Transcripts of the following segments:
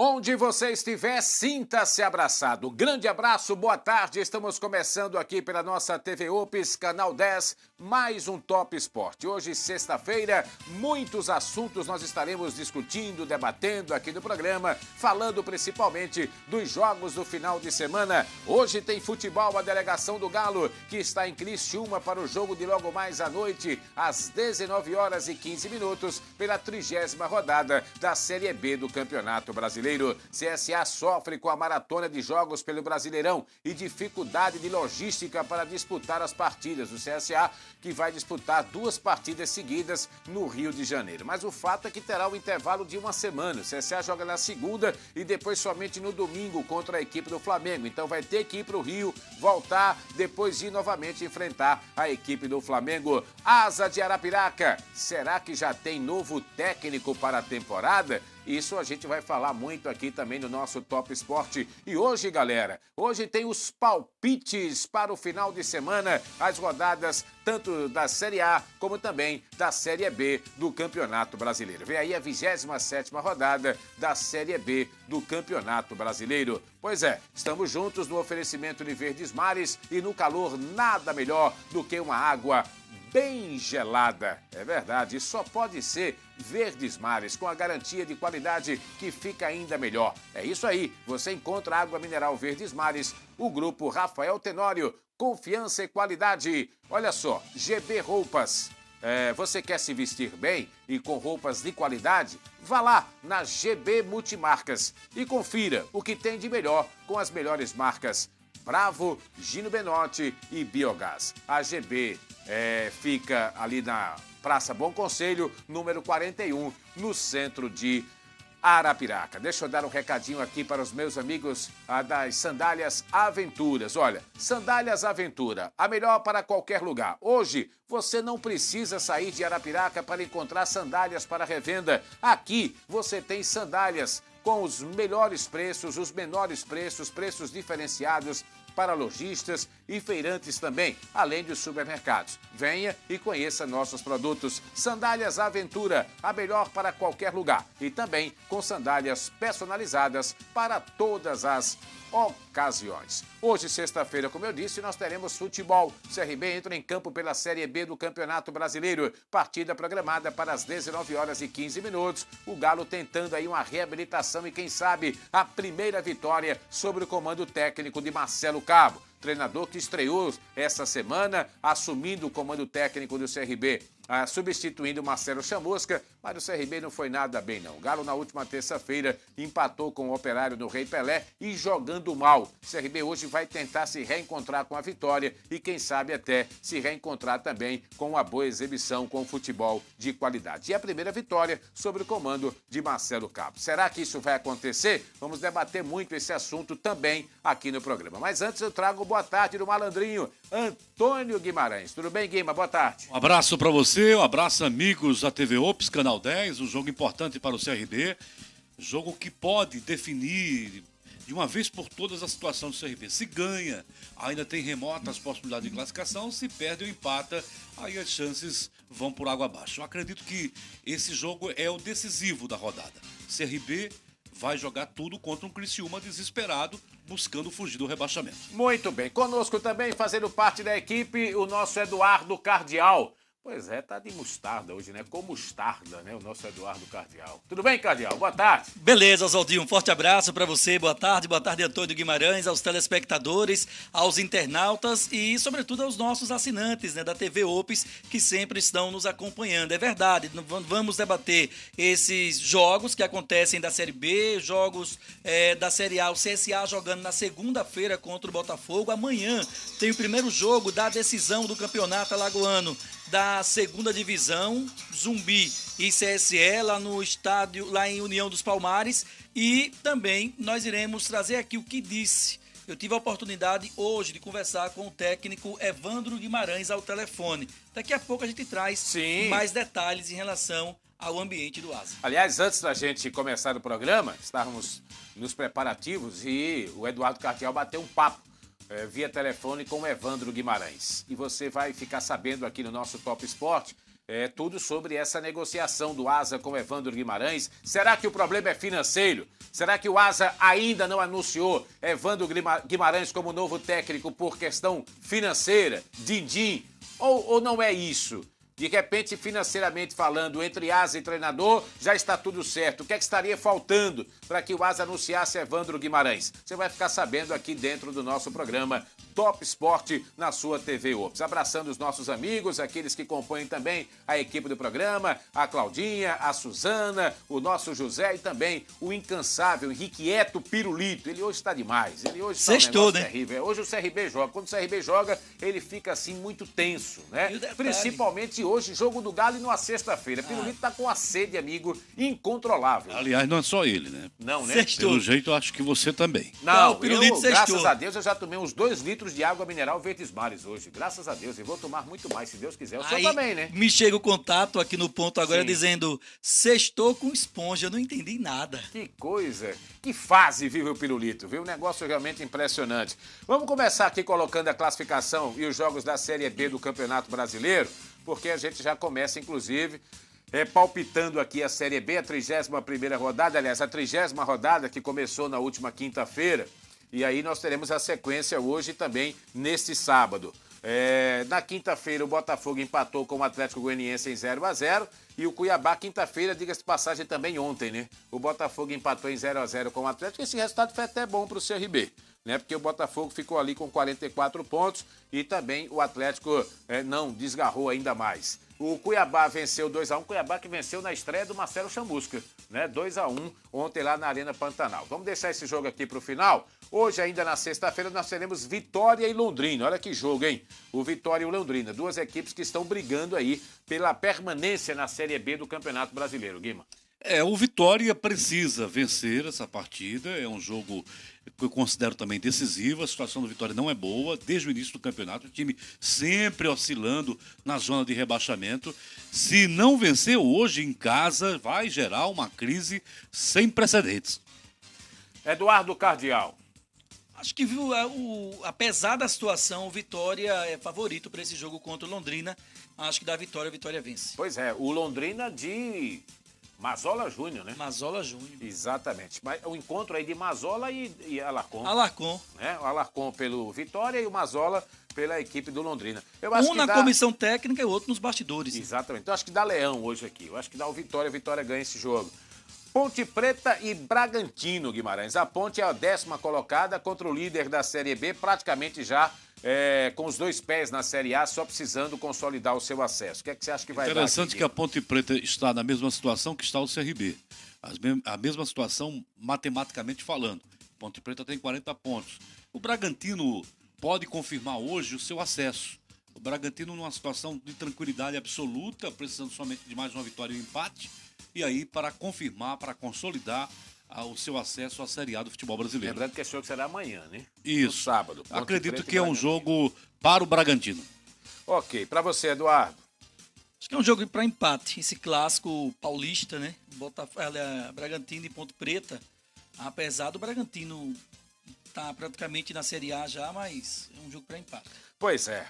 Onde você estiver, sinta-se abraçado. Grande abraço, boa tarde. Estamos começando aqui pela nossa TV Ops, Canal 10, mais um Top Esporte. Hoje, sexta-feira, muitos assuntos nós estaremos discutindo, debatendo aqui no programa, falando principalmente dos jogos do final de semana. Hoje tem futebol, a delegação do Galo, que está em Criciúma para o jogo de logo mais à noite, às 19h15, pela 30ª rodada da Série B do Campeonato Brasileiro. CSA sofre com a maratona de jogos pelo Brasileirão e dificuldade de logística para disputar as partidas. O CSA que vai disputar 2 partidas seguidas no Rio de Janeiro. Mas o fato é que terá um intervalo de uma semana. O CSA joga na segunda e depois somente no domingo contra a equipe do Flamengo. Então vai ter que ir para o Rio, voltar, depois ir novamente enfrentar a equipe do Flamengo. Asa de Arapiraca, será que já tem novo técnico para a temporada? Isso a gente vai falar muito aqui também no nosso Top Esporte. E hoje, galera, hoje tem os palpites para o final de semana, as rodadas tanto da Série A como também da Série B do Campeonato Brasileiro. Vem aí a 27ª rodada da Série B do Campeonato Brasileiro. Pois é, estamos juntos no oferecimento de Verdes Mares e no calor nada melhor do que uma água bem gelada. É verdade, e só pode ser Verdes Mares, com a garantia de qualidade que fica ainda melhor. É isso aí, você encontra água mineral Verdes Mares, o grupo Rafael Tenório, confiança e qualidade. Olha só, GB Roupas. Você quer se vestir bem e com roupas de qualidade? Vá lá na GB Multimarcas e confira o que tem de melhor com as melhores marcas Bravo, Gino Benotti e Biogás. A GB fica ali na Praça Bom Conselho, número 41, no centro de Arapiraca. Deixa eu dar um recadinho aqui para os meus amigos das Sandálias Aventuras. Olha, Sandálias Aventura, a melhor para qualquer lugar. Hoje, você não precisa sair de Arapiraca para encontrar sandálias para revenda. Aqui, você tem sandálias com os melhores preços, os menores preços, preços diferenciados para lojistas e feirantes também, além dos supermercados. Venha e conheça nossos produtos. Sandálias Aventura, a melhor para qualquer lugar. E também com sandálias personalizadas para todas as ocasiões. Hoje, sexta-feira, como eu disse, nós teremos futebol. O CRB entra em campo pela Série B do Campeonato Brasileiro. Partida programada para as 19h15. O Galo tentando aí uma reabilitação e, quem sabe, a primeira vitória sobre o comando técnico de Marcelo Cabo. Treinador que estreou essa semana, assumindo o comando técnico do CRB, substituindo Marcelo Chamusca, mas o CRB não foi nada bem não. O Galo na última terça-feira empatou com o Operário no Rei Pelé e jogando mal. O CRB hoje vai tentar se reencontrar com a vitória e quem sabe até se reencontrar também com uma boa exibição com o futebol de qualidade. E a primeira vitória sobre o comando de Marcelo Cabo. Será que isso vai acontecer? Vamos debater muito esse assunto também aqui no programa. Mas antes eu trago boa tarde do malandrinho Antônio Guimarães. Tudo bem, Guima? Boa tarde. Um abraço para você, um abraço amigos da TV Ops, Canal 10, um jogo importante para o CRB, jogo que pode definir de uma vez por todas a situação do CRB. Se ganha, ainda tem remotas possibilidades de classificação, se perde ou empata, aí as chances vão por água abaixo. Eu acredito que esse jogo é o decisivo da rodada. CRB vai jogar tudo contra um Criciúma desesperado, buscando fugir do rebaixamento. Muito bem. Conosco também, fazendo parte da equipe, o nosso Eduardo Cardial. Pois é, tá de mostarda hoje, né? Com mostarda, né? O nosso Eduardo Cardial. Tudo bem, Cardial? Boa tarde. Beleza, Oswaldinho. Um forte abraço pra você. Boa tarde, Antônio Guimarães, aos telespectadores, aos internautas e, sobretudo, aos nossos assinantes, né, da TV Ops, que sempre estão nos acompanhando. É verdade, vamos debater esses jogos que acontecem da Série B, jogos da Série A. O CSA jogando na segunda-feira contra o Botafogo. Amanhã tem o primeiro jogo da decisão do Campeonato Alagoano da segunda divisão, Zumbi e CSE, lá no estádio, lá em União dos Palmares. E também nós iremos trazer aqui o que disse. Eu tive a oportunidade hoje de conversar com o técnico Evandro Guimarães ao telefone. Daqui a pouco a gente traz mais detalhes em relação ao ambiente do Asa. Aliás, antes da gente começar o programa, estávamos nos preparativos e o Eduardo Cardial bateu um papo via telefone com o Evandro Guimarães. E você vai ficar sabendo aqui no nosso Top Sport tudo sobre essa negociação do Asa com o Evandro Guimarães. Será que o problema é financeiro? Será que o Asa ainda não anunciou Evandro Guimarães como novo técnico por questão financeira? Din-din? Ou não é isso? De repente, financeiramente falando, entre Asa e treinador, já está tudo certo. O que é que estaria faltando para que o Asa anunciasse Evandro Guimarães? Você vai ficar sabendo aqui dentro do nosso programa Top Sport na sua TV Ops. Abraçando os nossos amigos, aqueles que compõem também a equipe do programa, a Claudinha, a Suzana, o nosso José e também o incansável Henriqueto Pirulito. Ele hoje está demais. Ele hoje está Sextou, né? terrível. Hoje o CRB joga. Quando o CRB joga, ele fica assim muito tenso, né? Principalmente hoje, jogo do Galo e numa sexta-feira. Pirulito tá com a sede, amigo, incontrolável. Aliás, não é só ele, né? Não, né? Sextou. Pelo jeito, eu acho que você também. Não, o Pirulito eu, sextou. graças a Deus, eu já tomei uns 2 litros de água mineral Verdes Mares hoje. Graças a Deus. E vou tomar muito mais, se Deus quiser. O senhor Aí, também, né? me chega o contato aqui no ponto agora Sim. dizendo sextou com esponja. Eu não entendi nada. Que coisa, que fase vive o Pirulito, viu? Um negócio realmente impressionante. Vamos começar aqui colocando a classificação e os jogos da Série B do Campeonato Brasileiro, porque a gente já começa, inclusive, palpitando aqui a Série B, a 31ª rodada, aliás, a 30ª rodada que começou na última quinta-feira. E aí nós teremos a sequência hoje também neste sábado. Na quinta-feira o Botafogo empatou com o Atlético Goianiense em 0-0 e o Cuiabá, quinta-feira, diga-se de passagem também ontem, né? O Botafogo empatou em 0-0 com o Atlético. Esse resultado foi até bom para o CRB, né? Porque o Botafogo ficou ali com 44 pontos e também o Atlético não desgarrou ainda mais. O Cuiabá venceu 2-1, Cuiabá que venceu na estreia do Marcelo Chamusca, né? 2-1 ontem lá na Arena Pantanal. Vamos deixar esse jogo aqui para o final. Hoje, ainda na sexta-feira, nós teremos Vitória e Londrina. Olha que jogo, hein? O Vitória e o Londrina, duas equipes que estão brigando aí pela permanência na Série B do Campeonato Brasileiro. Guima. O Vitória precisa vencer essa partida. É um jogo que eu considero também decisivo. A situação do Vitória não é boa desde o início do campeonato. O time sempre oscilando na zona de rebaixamento. Se não vencer hoje em casa, vai gerar uma crise sem precedentes. Eduardo Cardial. Acho que, viu, apesar da situação, o Vitória é favorito para esse jogo contra o Londrina. Acho que dá vitória, a Vitória vence. Pois é, o Londrina de Mazola Júnior, né? Mazola Júnior. Exatamente. Mas o encontro aí de Mazola e Alarcon. Alarcon. Né? O Alarcon pelo Vitória e o Mazola pela equipe do Londrina. Eu acho Um que na dá... comissão técnica e o outro nos bastidores. Exatamente. Então acho que dá Leão hoje aqui. Eu acho que dá o Vitória ganha esse jogo. Ponte Preta e Bragantino, Guimarães. A Ponte é a 10ª colocada contra o líder da Série B, praticamente já com os 2 pés na Série A, só precisando consolidar o seu acesso. O que é que você acha que vai dar? Interessante que a Ponte Preta está na mesma situação que está o CRB. A mesma situação matematicamente falando. Ponte Preta tem 40 pontos. O Bragantino pode confirmar hoje o seu acesso. O Bragantino numa situação de tranquilidade absoluta, precisando somente de mais uma vitória e um empate. E aí, para confirmar, para consolidar o seu acesso à Série A do futebol brasileiro. Lembrando que esse jogo será amanhã, né? Isso. No sábado. Ponte Acredito Preta que é um jogo para o Bragantino. Ok. Para você, Eduardo. Acho que é um jogo para empate. Esse clássico paulista, né? Bragantino e Ponte Preta. Apesar do Bragantino estar praticamente na Série A já, mas é um jogo para empate. Pois é.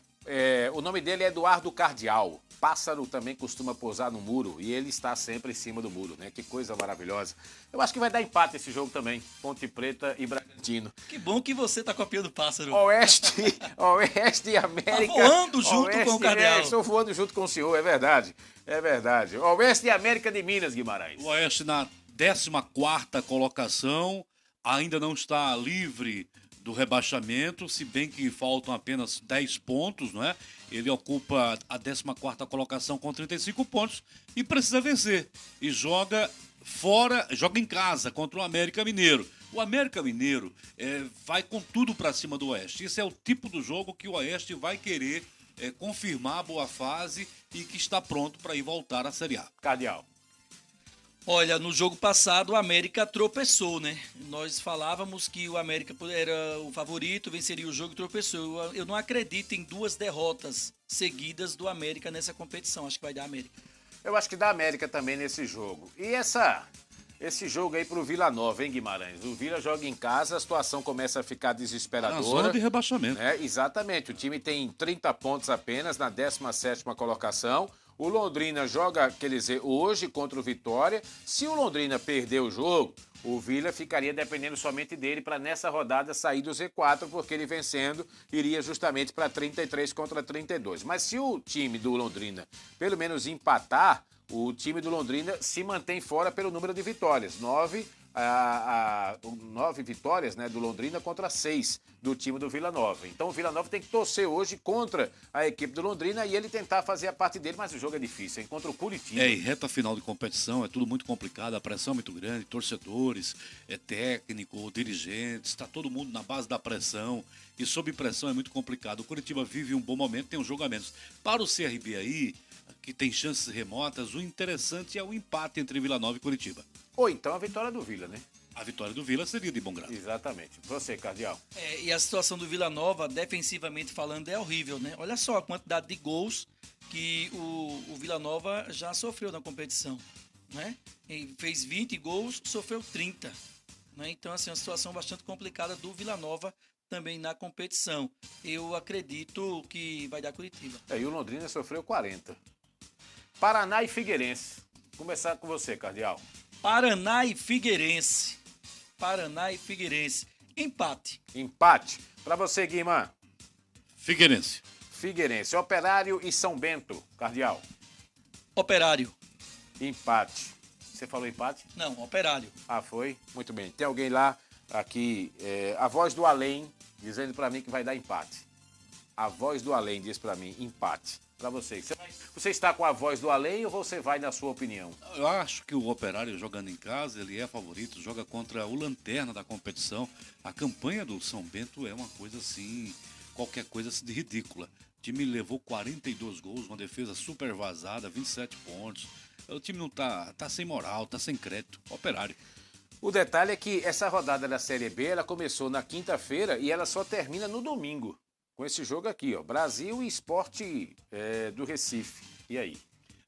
O nome dele é Eduardo Cardial. Pássaro também costuma pousar no muro e ele está sempre em cima do muro, né? Que coisa maravilhosa. Eu acho que vai dar empate esse jogo também. Ponte Preta e Bragantino. Que bom que você tá copiando o Pássaro. Oeste e América. Tá voando junto com o Cardial. Estou voando junto com o senhor, é verdade. É verdade. Oeste e América de Minas, Guimarães. O Oeste na 14ª colocação, ainda não está livre do rebaixamento, se bem que faltam apenas 10 pontos, não é? Ele ocupa a 14ª colocação com 35 pontos e precisa vencer. E joga em casa contra o América Mineiro. O América Mineiro vai com tudo para cima do Oeste. Esse é o tipo do jogo que o Oeste vai querer confirmar a boa fase e que está pronto para ir voltar à Série A. Cardial. Olha, no jogo passado o América tropeçou, né? Nós falávamos que o América era o favorito, venceria o jogo e tropeçou. Eu não acredito em 2 derrotas seguidas do América nessa competição. Acho que vai dar América. Eu acho que dá América também nesse jogo. E esse jogo aí pro Vila Nova, hein, Guimarães? O Vila joga em casa, a situação começa a ficar desesperadora. Na zona de rebaixamento. Exatamente. O time tem 30 pontos apenas na 17ª colocação. O Londrina joga, quer dizer, hoje contra o Vitória. Se o Londrina perder o jogo, o Vila ficaria dependendo somente dele para nessa rodada sair do Z4, porque ele vencendo iria justamente para 33 contra 32. Mas se o time do Londrina pelo menos empatar, o time do Londrina se mantém fora pelo número de vitórias. 9 vitórias, né, do Londrina contra 6 do time do Vila Nova. Então o Vila Nova tem que torcer hoje contra a equipe do Londrina e ele tentar fazer a parte dele, mas o jogo é difícil, hein? Contra o Curitiba. E reta final de competição, é tudo muito complicado, a pressão é muito grande, torcedores, técnico, dirigentes, está todo mundo na base da pressão e sob pressão é muito complicado. O Curitiba vive um bom momento, tem um jogo a menos. Para o CRB aí, que tem chances remotas, o interessante é o empate entre Vila Nova e Curitiba. Ou então a vitória do Vila, né? A vitória do Vila seria de bom grado. Exatamente. Você, Cardeal. E a situação do Vila Nova, defensivamente falando, é horrível, né? Olha só a quantidade de gols que o Vila Nova já sofreu na competição, né? Ele fez 20 gols, sofreu 30. Né? Então, assim, uma situação bastante complicada do Vila Nova também na competição. Eu acredito que vai dar Curitiba. E o Londrina sofreu 40. Paraná e Figueirense. Começar com você, Cardeal. Paraná e Figueirense. Paraná e Figueirense. Empate. Empate. Para você, Guimar. Figueirense. Figueirense. Operário e São Bento, Cardeal. Operário. Empate. Você falou empate? Não, Operário. Ah, foi? Muito bem. Tem alguém lá, aqui, a voz do além, dizendo para mim que vai dar empate. A voz do além diz para mim empate. Para você. Você está com a voz do além ou você vai na sua opinião? Eu acho que o Operário jogando em casa, ele é favorito, joga contra o lanterna da competição. A campanha do São Bento é uma coisa assim, qualquer coisa assim de ridícula. O time levou 42 gols, uma defesa super vazada, 27 pontos. O time não tá sem moral, tá sem crédito. Operário. O detalhe é que essa rodada da Série B, ela começou na quinta-feira e ela só termina no domingo. Com esse jogo aqui, ó, Brasil e Sport do Recife. E aí?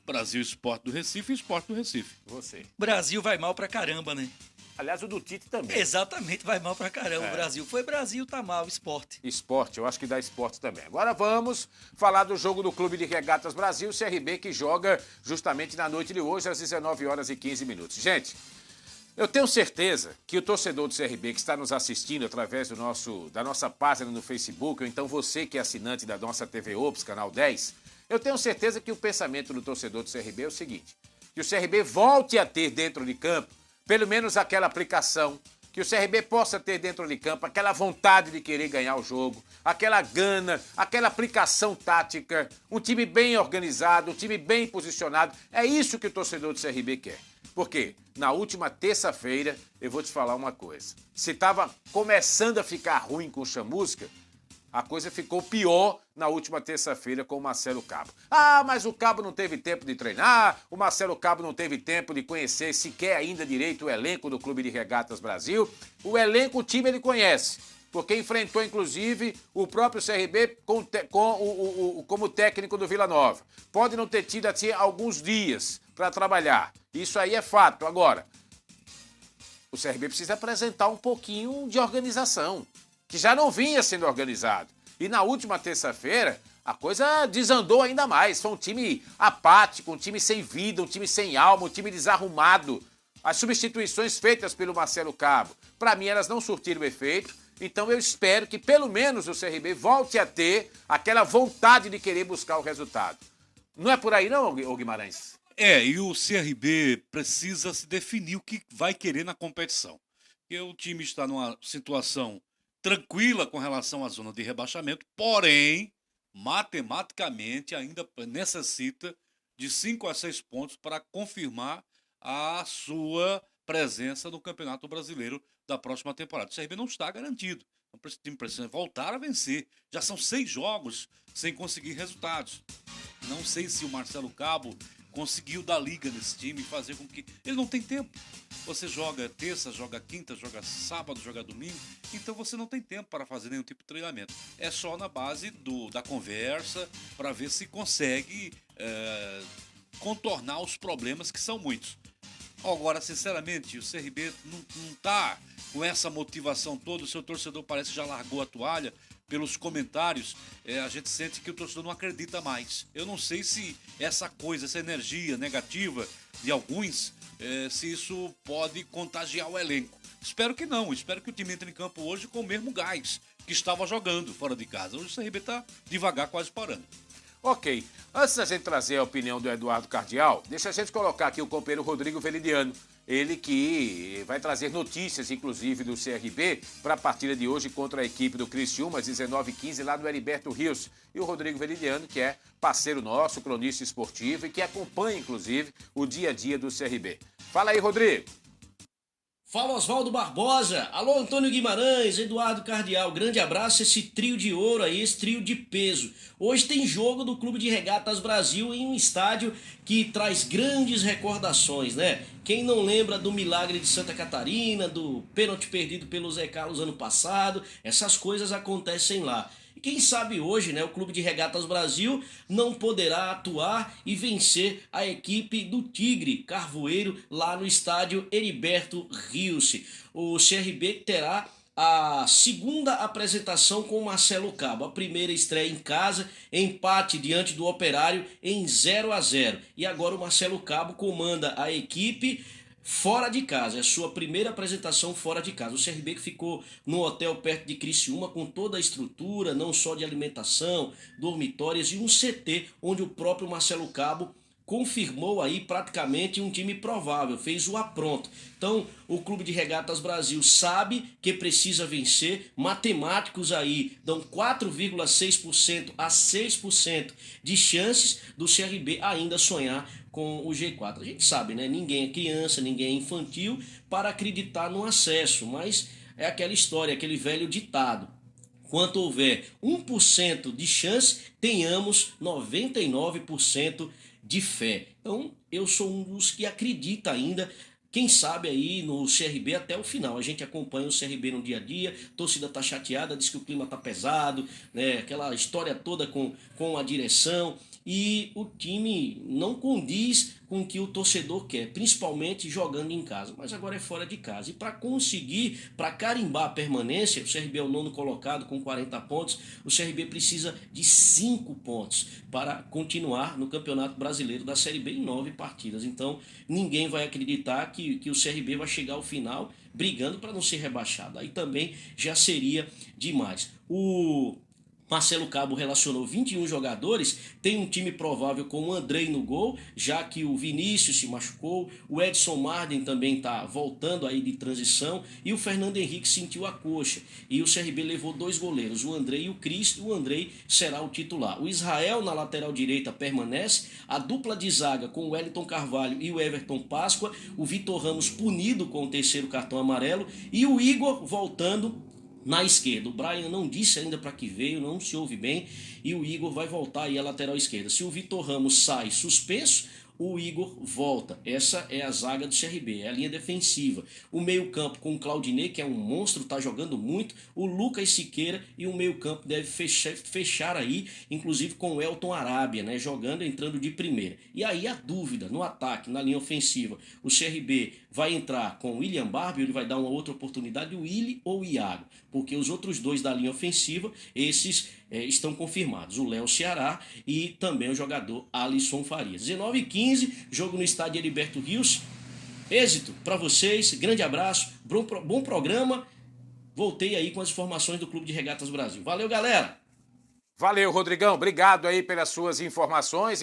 Brasil, Sport do Recife e Sport do Recife. Você. Brasil vai mal pra caramba, né? Aliás, o do Tite também. Exatamente, vai mal pra caramba o Brasil. Foi Brasil, tá mal, Sport. Sport, eu acho que dá Sport também. Agora vamos falar do jogo do Clube de Regatas Brasil, CRB, que joga justamente na noite de hoje, às 19 horas e 15 minutos. Gente, eu tenho certeza que o torcedor do CRB que está nos assistindo através da nossa página no Facebook, ou então você que é assinante da nossa TV Ops, Canal 10, eu tenho certeza que o pensamento do torcedor do CRB é o seguinte, que o CRB volte a ter dentro de campo, pelo menos aquela aplicação, que o CRB possa ter dentro de campo aquela vontade de querer ganhar o jogo, aquela gana, aquela aplicação tática, um time bem organizado, um time bem posicionado. É isso que o torcedor do CRB quer. Porque na última terça-feira, eu vou te falar uma coisa. Se estava começando a ficar ruim com o Chamusca, a coisa ficou pior na última terça-feira com o Marcelo Cabo. Ah, mas o Cabo não teve tempo de treinar, o Marcelo Cabo não teve tempo de conhecer sequer ainda direito o elenco do Clube de Regatas Brasil. O elenco, o time ele conhece, porque enfrentou inclusive o próprio CRB como técnico do Vila Nova. Pode não ter tido assim alguns dias para trabalhar, isso aí é fato. Agora, o CRB precisa apresentar um pouquinho de organização, que já não vinha sendo organizado. E na última terça-feira, a coisa desandou ainda mais. Foi um time apático, um time sem vida, um time sem alma, um time desarrumado. As substituições feitas pelo Marcelo Cabo, para mim, elas não surtiram efeito. Então eu espero que pelo menos o CRB volte a ter aquela vontade de querer buscar o resultado. Não é por aí não, Guimarães? E o CRB precisa se definir o que vai querer na competição. Porque o time está numa situação tranquila com relação à zona de rebaixamento, porém, matematicamente ainda necessita de 5 a 6 pontos para confirmar a sua presença no Campeonato Brasileiro da próxima temporada. O CRB não está garantido. O time precisa voltar a vencer. Já são 6 jogos sem conseguir resultados. Não sei se o Marcelo Cabo conseguiu dar liga nesse time e fazer com que... Ele não tem tempo. Você joga terça, joga quinta, joga sábado, joga domingo. Então você não tem tempo para fazer nenhum tipo de treinamento. É só na base da conversa para ver se consegue contornar os problemas, que são muitos. Agora, sinceramente, o CRB não tá com essa motivação toda, o seu torcedor parece que já largou a toalha. Pelos comentários, a gente sente que o torcedor não acredita mais. Eu não sei se essa coisa, essa energia negativa de alguns, se isso pode contagiar o elenco. Espero que não, espero que o time entre em campo hoje com o mesmo gás que estava jogando fora de casa. Hoje o CRB está devagar, quase parando. Ok, antes da gente trazer a opinião do Eduardo Cardial, deixa a gente colocar aqui o companheiro Rodrigo Veridiano. Ele que vai trazer notícias, inclusive, do CRB para a partida de hoje contra a equipe do Criciúma, às 19h15, lá no Heriberto Rios. E o Rodrigo Veridiano, que é parceiro nosso, cronista esportivo e que acompanha, inclusive, o dia a dia do CRB. Fala aí, Rodrigo. Fala, Oswaldo Barbosa. Alô, Antônio Guimarães, Eduardo Cardial. Grande abraço, esse trio de ouro aí, esse trio de peso. Hoje tem jogo do Clube de Regatas Brasil em um estádio que traz grandes recordações, né? Quem não lembra do milagre de Santa Catarina, do pênalti perdido pelo Zé Carlos ano passado, essas coisas acontecem lá. E quem sabe hoje, né, o Clube de Regatas Brasil não poderá atuar e vencer a equipe do Tigre Carvoeiro lá no estádio Heriberto Rios. O CRB terá a segunda apresentação com o Marcelo Cabo. A primeira estreia em casa, empate diante do Operário em 0-0. E agora o Marcelo Cabo comanda a equipe fora de casa, é a sua primeira apresentação fora de casa. O CRB que ficou no hotel perto de Criciúma com toda a estrutura, não só de alimentação, dormitórios e um CT onde o próprio Marcelo Cabo confirmou aí praticamente um time provável, fez o apronto. Então, o Clube de Regatas Brasil sabe que precisa vencer, matemáticos aí dão 4,6% a 6% de chances do CRB ainda sonhar com o G4. A gente sabe, né? Ninguém é criança, ninguém é infantil para acreditar no acesso, mas é aquela história, aquele velho ditado. Quanto houver 1% de chance, tenhamos 99% de fé. Então, eu sou um dos que acredita ainda, quem sabe aí no CRB até o final. A gente acompanha o CRB no dia a dia, a torcida tá chateada, diz que o clima tá pesado, né? Aquela história toda com a direção. E o time não condiz com o que o torcedor quer, principalmente jogando em casa, mas agora é fora de casa. E para conseguir, para carimbar a permanência, o CRB é o 9º colocado com 40 pontos, o CRB precisa de 5 pontos para continuar no Campeonato Brasileiro da Série B em 9 partidas. Então ninguém vai acreditar que o CRB vai chegar ao final brigando para não ser rebaixado. Aí também já seria demais. O Marcelo Cabo relacionou 21 jogadores, tem um time provável com o Andrei no gol, já que o Vinícius se machucou, o Edson Marden também está voltando aí de transição e o Fernando Henrique sentiu a coxa. E o CRB levou 2 goleiros, o Andrei e o Cristo, o Andrei será o titular. O Israel na lateral direita permanece, a dupla de zaga com o Wellington Carvalho e o Everton Páscoa, o Vitor Ramos punido com o 3º cartão amarelo e o Igor voltando na esquerda. O Brian não disse ainda para que veio, não se ouve bem, e o Igor vai voltar aí à lateral esquerda. Se o Vitor Ramos sai suspenso, o Igor volta. Essa é a zaga do CRB, é a linha defensiva. O meio-campo com o Claudinei, que é um monstro, está jogando muito. O Lucas Siqueira e o meio-campo deve fechar aí, inclusive com o Elton Arábia, né, jogando, entrando de primeira. E aí a dúvida no ataque, na linha ofensiva. O CRB vai entrar com o William Barbie, ele vai dar uma outra oportunidade, o Willi ou o Iago, porque os outros 2 da linha ofensiva, esses estão confirmados, o Léo Ceará e também o jogador Alisson Farias. 19h15, jogo no estádio Heriberto Rios. Êxito para vocês, grande abraço, bom programa. Voltei aí com as informações do Clube de Regatas Brasil. Valeu, galera! Valeu, Rodrigão. Obrigado aí pelas suas informações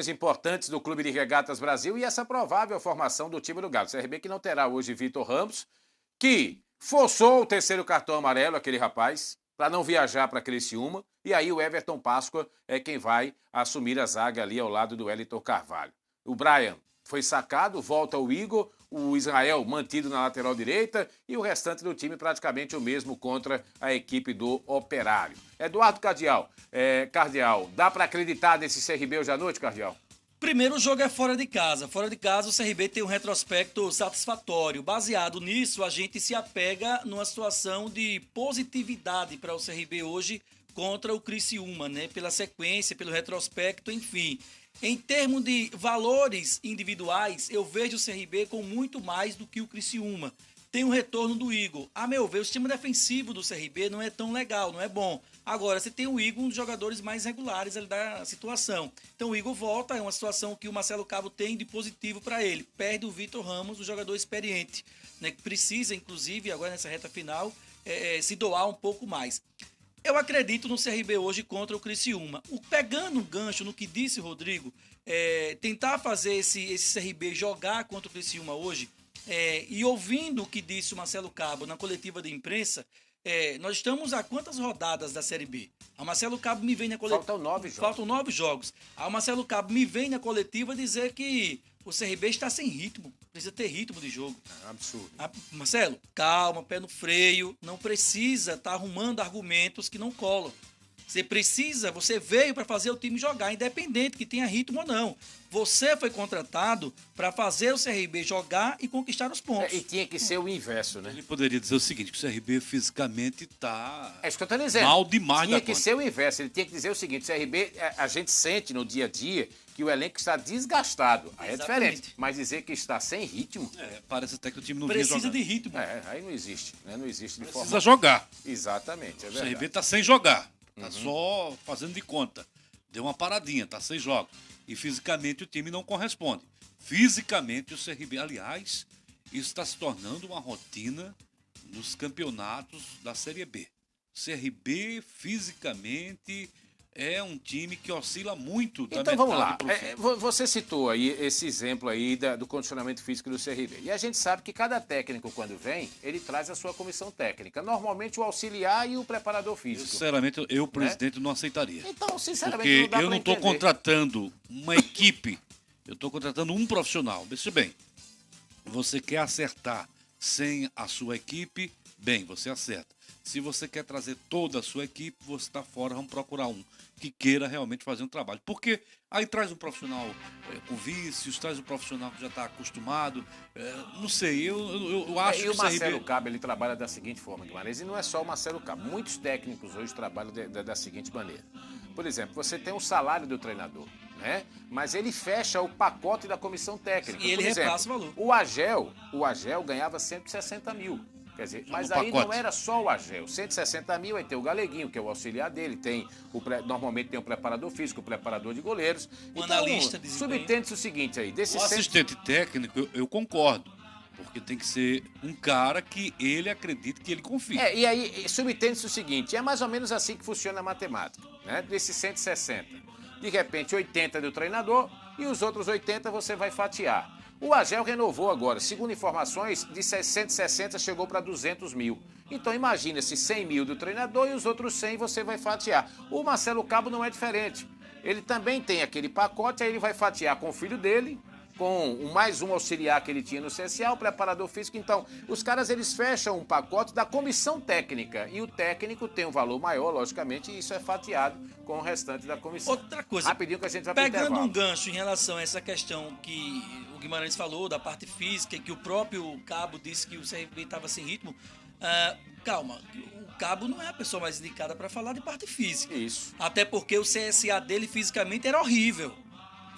importantes do Clube de Regatas Brasil e essa provável formação do time do Galo. CRB que não terá hoje Vitor Ramos, que forçou o 3º cartão amarelo, aquele rapaz, para não viajar para Criciúma. E aí o Everton Páscoa é quem vai assumir a zaga ali ao lado do Wellington Carvalho. O Brian foi sacado, volta o Igor, o Israel mantido na lateral direita e o restante do time praticamente o mesmo contra a equipe do Operário. Eduardo Cardial, dá para acreditar nesse CRB hoje à noite, Cardial? Primeiro, o jogo é fora de casa. Fora de casa, o CRB tem um retrospecto satisfatório. Baseado nisso, a gente se apega numa situação de positividade para o CRB hoje contra o Criciúma, né? Pela sequência, pelo retrospecto, enfim. Em termos de valores individuais, eu vejo o CRB com muito mais do que o Criciúma. Tem o retorno do Igor. A meu ver, o sistema defensivo do CRB não é tão legal, não é bom. Agora, você tem o Igor, um dos jogadores mais regulares ali da situação. Então, o Igor volta, é uma situação que o Marcelo Cabo tem de positivo para ele. Perde o Vitor Ramos, o jogador experiente, né, que precisa, inclusive, agora nessa reta final, se doar um pouco mais. Eu acredito no CRB hoje contra o Criciúma. Pegando um gancho no que disse o Rodrigo, tentar fazer esse CRB jogar contra o Criciúma hoje, e ouvindo o que disse o Marcelo Cabo na coletiva de imprensa, nós estamos a quantas rodadas da Série B? A Marcelo Cabo me vem na coletiva... Faltam 9 jogos. A Marcelo Cabo me vem na coletiva dizer que o CRB está sem ritmo. Precisa ter ritmo de jogo. É um absurdo. Marcelo, calma, pé no freio. Não precisa estar arrumando argumentos que não colam. Você veio para fazer o time jogar, independente que tenha ritmo ou não. Você foi contratado para fazer o CRB jogar e conquistar os pontos. E tinha que ser o inverso, né? Ele poderia dizer o seguinte, que o CRB fisicamente está isso que eu tô dizendo. mal demais Tinha da que conta. ser o inverso. Ele tinha que dizer o seguinte, o CRB, a gente sente no dia a dia que o elenco está desgastado. Aí é diferente. Mas dizer que está sem ritmo... Parece até que o time não precisa vinha jogando. de ritmo. Aí não existe. Né? Não existe de Precisa forma... jogar. Exatamente, é O verdade. CRB está sem jogar. Está só fazendo de conta. Deu uma paradinha, está sem jogos. E fisicamente o time não corresponde. Fisicamente o CRB, aliás, isso está se tornando uma rotina nos campeonatos da Série B. CRB fisicamente é um time que oscila muito da Então vamos lá. metade pro fim. Você citou aí esse exemplo aí do condicionamento físico do CRB. E a gente sabe que cada técnico, quando vem, ele traz a sua comissão técnica. Normalmente o auxiliar e o preparador físico. Sinceramente, eu, presidente, não aceitaria. Então, sinceramente, Porque não dá eu pra não estou entender. contratando uma equipe, eu estou contratando um profissional. Veja bem, você quer acertar sem a sua equipe, bem, você acerta. Se você quer trazer toda a sua equipe, você está fora, vamos procurar um que queira realmente fazer um trabalho. Porque aí traz um profissional com vícios, traz um profissional que já está acostumado, não sei, eu acho que E o Marcelo CRB... Cabo, ele trabalha da seguinte forma, Guimarães, e não é só o Marcelo Cabo. Muitos técnicos hoje trabalham da seguinte maneira. Por exemplo, você tem o salário do treinador, né? Mas ele fecha o pacote da comissão técnica. E ele Por exemplo, repassa o valor. O Agel ganhava 160 mil. Quer dizer, mas no aí pacote. não era só o Agel. 160 mil, aí tem o Galeguinho, que é o auxiliar dele, normalmente tem o preparador físico, o preparador de goleiros. O analista de desempenho. Subtende-se o seguinte aí, desses O assistente técnico, eu concordo. Porque tem que ser um cara que ele acredita, que ele confia. E aí subtende-se o seguinte, é mais ou menos assim que funciona a matemática, né? Desses 160. De repente, 80 do treinador e os outros 80 você vai fatiar. O Agel renovou agora, segundo informações, de 160 chegou para 200 mil. Então imagina-se 100 mil do treinador e os outros 100 você vai fatiar. O Marcelo Cabo não é diferente. Ele também tem aquele pacote, aí ele vai fatiar com o filho dele, com mais um auxiliar que ele tinha no CSA, o preparador físico. Então, os caras, eles fecham um pacote da comissão técnica. E o técnico tem um valor maior, logicamente, e isso é fatiado com o restante da comissão. Outra coisa, Rapidinho que a gente vai pro pegando intervalo. um gancho em relação a essa questão que o Guimarães falou, da parte física, que o próprio Cabo disse que o CRB estava sem ritmo, calma, o Cabo não é a pessoa mais indicada para falar de parte física. Isso. Até porque o CSA dele fisicamente era horrível.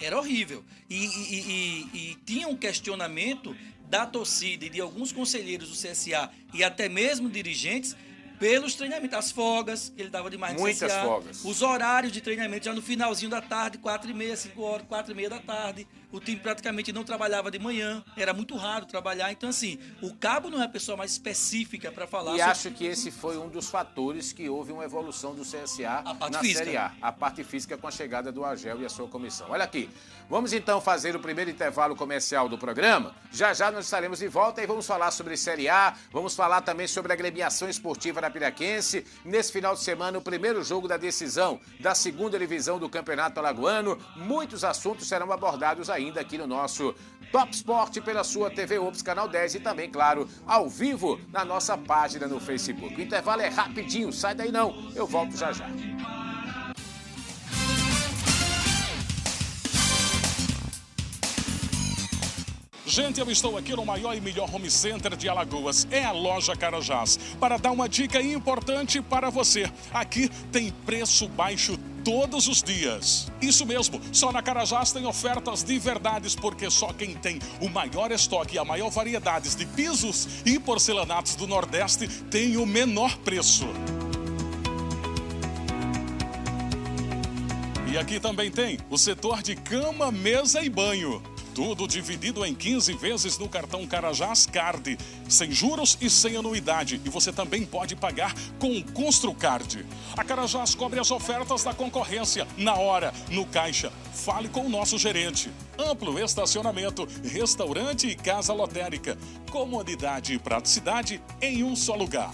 Era horrível. E tinha um questionamento da torcida e de alguns conselheiros do CSA e até mesmo dirigentes pelos treinamentos, as folgas que ele dava demais no Muitas CSA, folgas. os horários de treinamento já no finalzinho da tarde, 4h30, 5 horas, 4h30 da tarde. O time praticamente não trabalhava de manhã, era muito raro trabalhar. Então, assim, o Cabo não é a pessoa mais específica para falar E acho que esse foi um dos fatores que houve uma evolução do CSA na física. Série A. A parte física com a chegada do Agel e a sua comissão. Olha aqui, vamos então fazer o primeiro intervalo comercial do programa. Já já nós estaremos de volta e vamos falar sobre Série A, vamos falar também sobre a agremiação esportiva Piraquense. Nesse final de semana, o primeiro jogo da decisão da segunda divisão do Campeonato Alagoano. Muitos assuntos serão abordados ainda aqui no nosso Top Sport pela sua TV Ops Canal 10 e também, claro, ao vivo na nossa página no Facebook. O intervalo é rapidinho, sai daí não, eu volto já já. Gente, eu estou aqui no maior e melhor home center de Alagoas. É a loja Carajás. Para dar uma dica importante para você. Aqui tem preço baixo todos os dias. Isso mesmo, só na Carajás tem ofertas de verdades, porque só quem tem o maior estoque e a maior variedade de pisos e porcelanatos do Nordeste tem o menor preço. E aqui também tem o setor de cama, mesa e banho. Tudo dividido em 15 vezes no cartão Carajás Card, sem juros e sem anuidade. E você também pode pagar com o Construcard. A Carajás cobre as ofertas da concorrência na hora, no caixa. Fale com o nosso gerente. Amplo estacionamento, restaurante e casa lotérica. Comodidade e praticidade em um só lugar.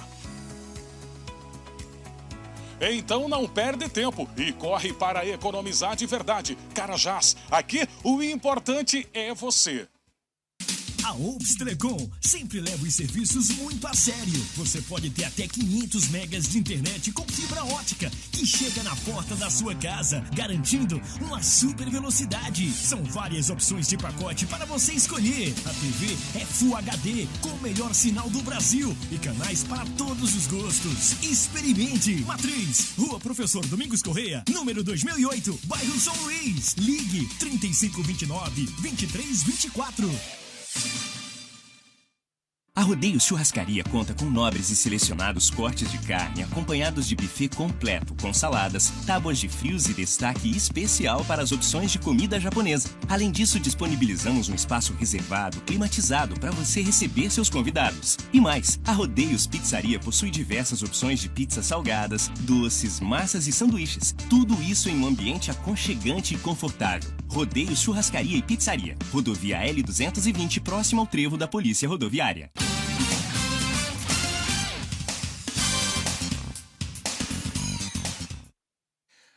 Então não perde tempo e corre para economizar de verdade. Carajás, aqui o importante é você. A Ops Telecom sempre leva os serviços muito a sério. Você pode ter até 500 megas de internet com fibra ótica que chega na porta da sua casa, garantindo uma super velocidade. São várias opções de pacote para você escolher. A TV é Full HD com o melhor sinal do Brasil e canais para todos os gostos. Experimente! Matriz, Rua Professor Domingos Correia, número 2008, bairro São Luís. Ligue 3529-2324. A Rodeio Churrascaria conta com nobres e selecionados cortes de carne, acompanhados de buffet completo, com saladas, tábuas de frios e destaque especial para as opções de comida japonesa. Além disso, disponibilizamos um espaço reservado, climatizado, para você receber seus convidados. E mais, a Rodeios Pizzaria possui diversas opções de pizzas salgadas, doces, massas e sanduíches. Tudo isso em um ambiente aconchegante e confortável. Rodeios Churrascaria e Pizzaria. Rodovia L220, próximo ao trevo da Polícia Rodoviária.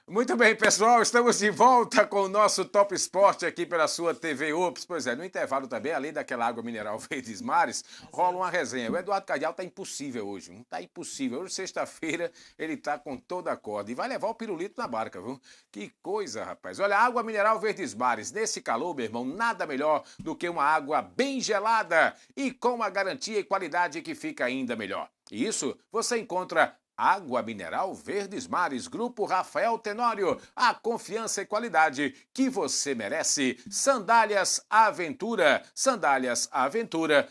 Muito bem, pessoal, estamos de volta com o nosso Top Esporte aqui pela sua TV Ops. Pois é, no intervalo também, além daquela água mineral Verdes Mares, rola uma resenha. O Eduardo Cardial tá impossível hoje, não tá impossível. Hoje, sexta-feira, ele tá com toda a corda e vai levar o pirulito na barca, viu? Que coisa, rapaz. Olha, água mineral Verdes Mares, nesse calor, meu irmão, nada melhor do que uma água bem gelada e com a garantia e qualidade que fica ainda melhor. E isso você encontra Água Mineral Verdes Mares, Grupo Rafael Tenório, a confiança e qualidade que você merece. Sandálias Aventura,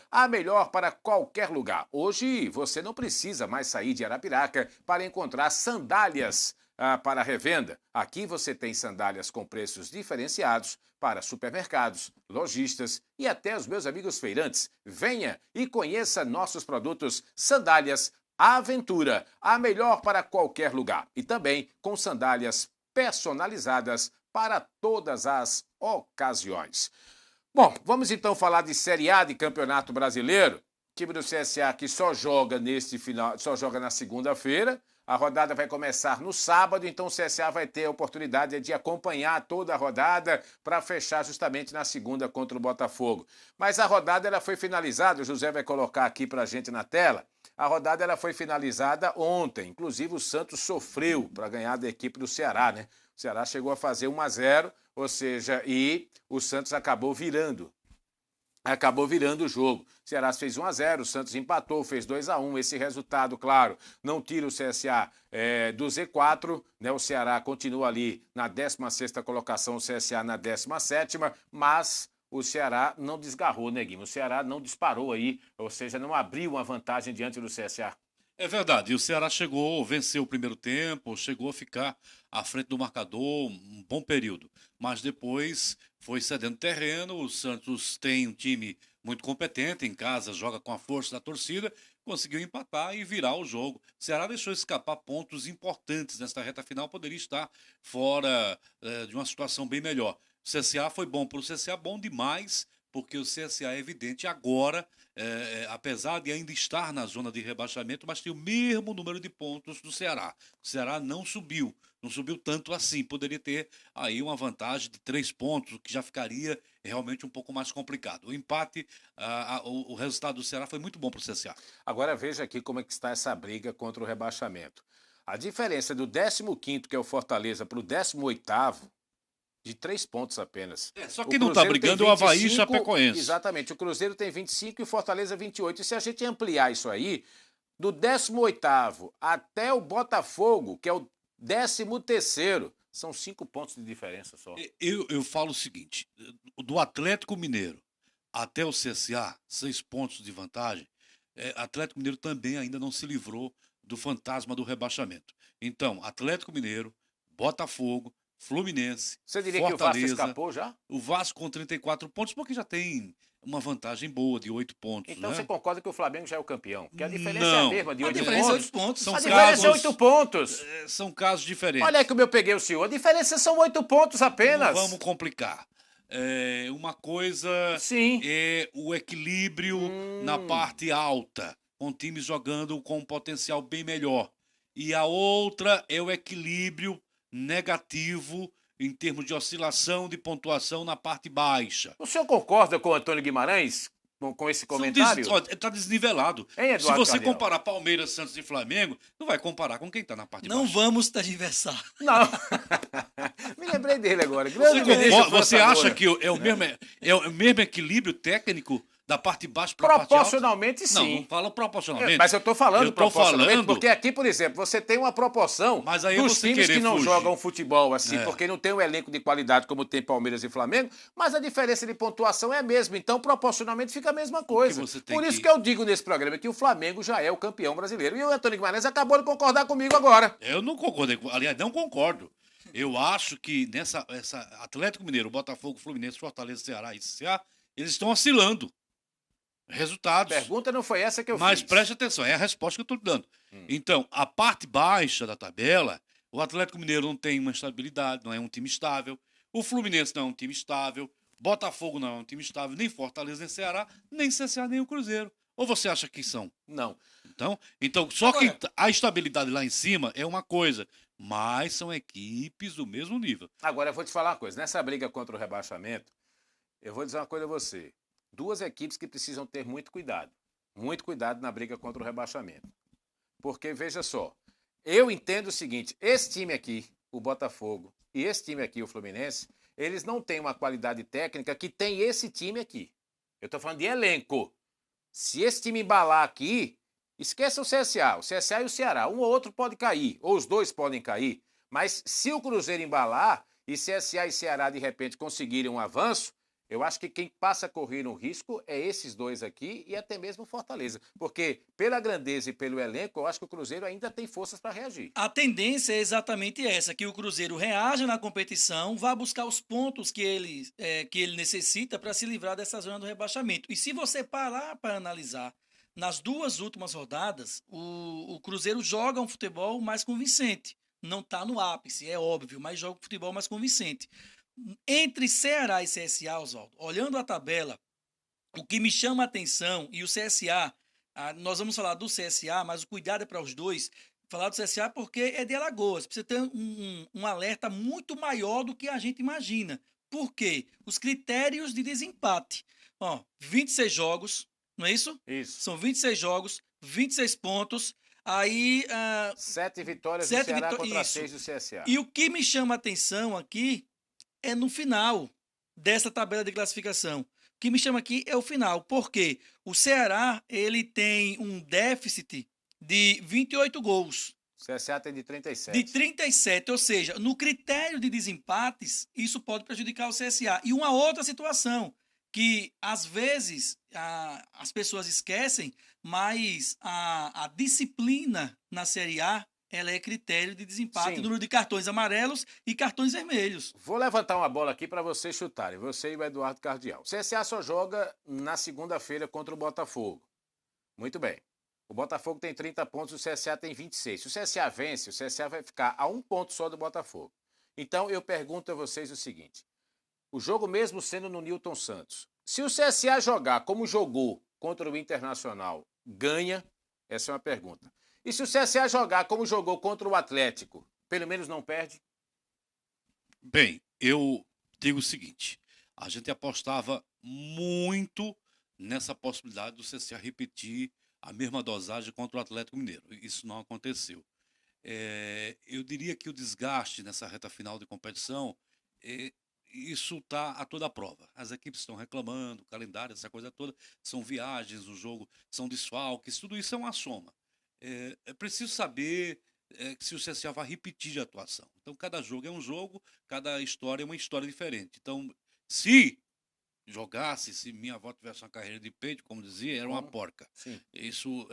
a melhor para qualquer lugar. Hoje você não precisa mais sair de Arapiraca para encontrar sandálias para revenda. Aqui você tem sandálias com preços diferenciados para supermercados, lojistas e até os meus amigos feirantes. Venha e conheça nossos produtos Sandálias Aventura, a melhor para qualquer lugar. E também com sandálias personalizadas para todas as ocasiões. Bom, vamos então falar de Série A de Campeonato Brasileiro. O time do CSA que só joga na segunda-feira. A rodada vai começar no sábado, então o CSA vai ter a oportunidade de acompanhar toda a rodada para fechar justamente na segunda contra o Botafogo. Mas a rodada ela foi finalizada, o José vai colocar aqui para a gente na tela. A rodada ela foi finalizada ontem, inclusive o Santos sofreu para ganhar da equipe do Ceará, né? O Ceará chegou a fazer 1-0, ou seja, e o Santos acabou virando o jogo. O Ceará fez 1-0, o Santos empatou, fez 2-1. Esse resultado, claro, não tira o CSA do Z4, né? O Ceará continua ali na 16ª colocação, o CSA na 17ª, mas o Ceará não desgarrou, né, Guima? O Ceará não disparou aí, ou seja, não abriu uma vantagem diante do CSA. É verdade, o Ceará venceu o primeiro tempo, chegou a ficar à frente do marcador um bom período, mas depois foi cedendo terreno. O Santos tem um time muito competente em casa, joga com a força da torcida, conseguiu empatar e virar o jogo. O Ceará deixou escapar pontos importantes nesta reta final, poderia estar fora de uma situação bem melhor. O CSA foi bom para o CSA, bom demais, porque o CSA é evidente agora, apesar de ainda estar na zona de rebaixamento, mas tem o mesmo número de pontos do Ceará. O Ceará não subiu tanto assim, poderia ter aí uma vantagem de 3 pontos, o que já ficaria realmente um pouco mais complicado. O empate, o resultado do Ceará foi muito bom para o CSA. Agora veja aqui como é que está essa briga contra o rebaixamento. A diferença do 15º, que é o Fortaleza, para o 18º, De 3 pontos apenas. Só O que não está Cruzeiro brigando tem é o Avaí e 25, Chapecoense. Exatamente. O Cruzeiro tem 25 e o Fortaleza 28. E se a gente ampliar isso aí, do 18º até o Botafogo, que é o 13º, são 5 pontos de diferença só. Eu falo o seguinte, do Atlético Mineiro até o CSA, 6 pontos de vantagem, Atlético Mineiro também ainda não se livrou do fantasma do rebaixamento. Então, Atlético Mineiro, Botafogo, Fluminense, Você diria Fortaleza, que o Vasco escapou já? o Vasco com 34 pontos, porque já tem uma vantagem boa de 8 pontos. Então né? você concorda que o Flamengo já é o campeão? Que a diferença é Não. a mesma, de A 8 diferença é pontos. 8 pontos. São A diferença é casos- 8 pontos. São casos diferentes. Olha aí como eu peguei o senhor. A diferença são 8 pontos apenas. Não vamos complicar. Uma coisa Sim. é o equilíbrio na parte alta, com times jogando com um potencial bem melhor. E a outra é o equilíbrio negativo em termos de oscilação de pontuação na parte baixa. O senhor concorda com o Antônio Guimarães com esse comentário? Está desnivelado. Hein, Se Eduardo você Cardial? comparar Palmeiras, Santos e Flamengo, não vai comparar com quem está na parte Não baixa. vamos tergiversar. Não. Me lembrei dele agora. Você, Grande ministro você França acha Moura. que é o mesmo equilíbrio técnico da parte baixa para a parte alta? Proporcionalmente, Não, sim. não fala proporcionalmente. Mas eu tô falando Eu tô proporcionalmente, falando- porque aqui, por exemplo, você tem uma proporção Mas aí é dos você times querer que não fugir. jogam futebol assim, É. porque não tem um elenco de qualidade como tem Palmeiras e Flamengo, mas a diferença de pontuação é a mesma, então proporcionalmente fica a mesma coisa. você tem Por isso que- que eu digo nesse programa que o Flamengo já é o campeão brasileiro. E o Antônio Guimarães acabou de concordar comigo agora. Eu não concordei, aliás, não concordo. Eu acho que essa Atlético Mineiro, Botafogo, Fluminense, Fortaleza, Ceará e CSA, eles estão oscilando. A Resultados. pergunta não foi essa que eu Mas fiz. preste atenção, é a resposta que eu estou te dando. Então, a parte baixa da tabela, o Atlético Mineiro não tem uma estabilidade, não é um time estável. O Fluminense não é um time estável. Botafogo não é um time estável. Nem Fortaleza, nem Ceará, nem CSA, nem o Cruzeiro. Ou você acha que são? Não. Então só Agora- que a estabilidade lá em cima é uma coisa, mas são equipes do mesmo nível. Agora eu vou te falar uma coisa. Nessa briga contra o rebaixamento, eu vou dizer uma coisa a você. 2 equipes que precisam ter muito cuidado. Muito cuidado na briga contra o rebaixamento. Porque, veja só, eu entendo o seguinte, esse time aqui, o Botafogo, e esse time aqui, o Fluminense, eles não têm uma qualidade técnica que tem esse time aqui. Eu tô falando de elenco. Se esse time embalar aqui, esqueça o CSA e o Ceará. Um ou outro pode cair, ou os dois podem cair. Mas se o Cruzeiro embalar e CSA e Ceará de repente conseguirem um avanço, eu acho que quem passa a correr um risco é esses dois aqui e até mesmo o Fortaleza. Porque pela grandeza e pelo elenco, eu acho que o Cruzeiro ainda tem forças para reagir. A tendência é exatamente essa, que o Cruzeiro reaja na competição, vá buscar os pontos que ele necessita para se livrar dessa zona do rebaixamento. E se você parar para analisar, nas 2 últimas rodadas, o Cruzeiro joga um futebol mais convincente. Não está no ápice, é óbvio, mas joga um futebol mais convincente. Entre Ceará e CSA, Oswaldo, olhando a tabela, o que me chama a atenção, e o CSA, nós vamos falar do CSA, mas o cuidado é para os dois, falar do CSA porque é de Alagoas, precisa ter um alerta muito maior do que a gente imagina. Por quê? Os critérios de desempate. 26 jogos, não é isso? Isso. São 26 jogos, 26 pontos, aí... 7 vitórias do 7 Ceará vitó- contra isso. 6 do CSA. E o que me chama a atenção aqui é no final dessa tabela de classificação. O que me chama aqui é o final, porque o Ceará ele tem um déficit de 28 gols, O CSA tem de 37. de 37, ou seja, no critério de desempates, isso pode prejudicar o CSA. E uma outra situação, que às vezes as pessoas esquecem, mas a disciplina na Série A ela é critério de desempate, Sim. número de cartões amarelos e cartões vermelhos. Vou levantar uma bola aqui para vocês chutarem, você e o Eduardo Cardial. O CSA só joga na segunda-feira contra o Botafogo. Muito bem. O Botafogo tem 30 pontos, o CSA tem 26. Se o CSA vence, o CSA vai ficar a 1 ponto só do Botafogo. Então eu pergunto a vocês o seguinte, o jogo mesmo sendo no Newton Santos, se o CSA jogar como jogou contra o Internacional, ganha? Essa é uma pergunta. E se o CSA jogar como jogou contra o Atlético, pelo menos não perde? Bem, eu digo o seguinte, a gente apostava muito nessa possibilidade do CSA repetir a mesma dosagem contra o Atlético Mineiro. Isso não aconteceu. Eu diria que o desgaste nessa reta final de competição isso está a toda prova. As equipes estão reclamando, calendário, essa coisa toda, são viagens, o jogo, são desfalques, tudo isso é uma soma. É preciso saber se o CSA vai repetir a atuação. Então, cada jogo é um jogo, cada história é uma história diferente. Então, se minha avó tivesse uma carreira de peito, como dizia, era uma porca. Sim. Isso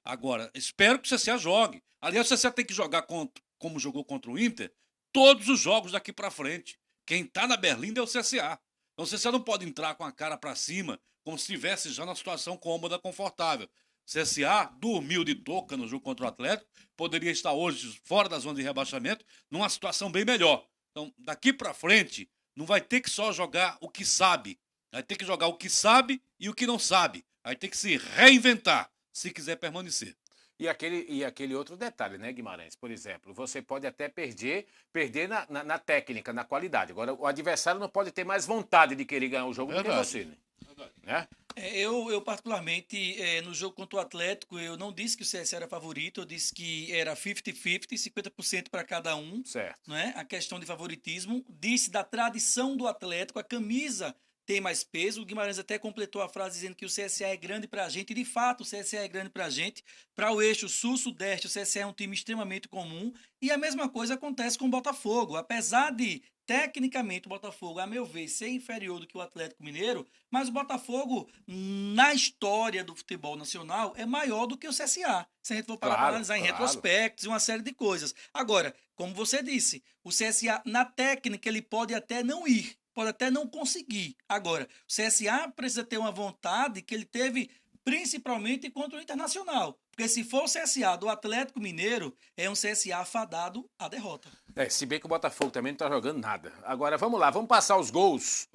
agora, espero que o CSA jogue. Aliás, o CSA tem que jogar como jogou contra o Inter, todos os jogos daqui para frente. Quem está na Berlinda é o CSA. Então o CSA não pode entrar com a cara para cima, como se estivesse já na situação cômoda, confortável. O CSA dormiu de touca no jogo contra o Atlético, poderia estar hoje fora da zona de rebaixamento, numa situação bem melhor. Então, daqui para frente, não vai ter que só jogar o que sabe. Vai ter que jogar o que sabe e o que não sabe. Vai ter que se reinventar, se quiser permanecer. E aquele outro detalhe, né, Guimarães? Por exemplo, você pode até perder na técnica, na qualidade. Agora, o adversário não pode ter mais vontade de querer ganhar o jogo do que você, né? Eu particularmente, no jogo contra o Atlético, eu não disse que o CSA era favorito, eu disse que era 50-50, 50% para cada um. Certo. Não é? A questão de favoritismo. Disse da tradição do Atlético, a camisa tem mais peso. O Guimarães até completou a frase dizendo que o CSA é grande para a gente. E, de fato, o CSA é grande para a gente. Para o eixo sul-sudeste, o CSA é um time extremamente comum. E a mesma coisa acontece com o Botafogo. Apesar de, tecnicamente, o Botafogo, a meu ver, ser inferior do que o Atlético Mineiro, mas o Botafogo, na história do futebol nacional, é maior do que o CSA. Se a gente for parar para analisar em retrospectos e uma série de coisas. Agora, como você disse, o CSA, na técnica, ele pode até não ir. Pode até não conseguir. Agora, o CSA precisa ter uma vontade que ele teve principalmente contra o Internacional. Porque se for o CSA do Atlético Mineiro, é um CSA fadado à derrota. Se bem que o Botafogo também não está jogando nada. Agora, vamos lá, vamos passar os gols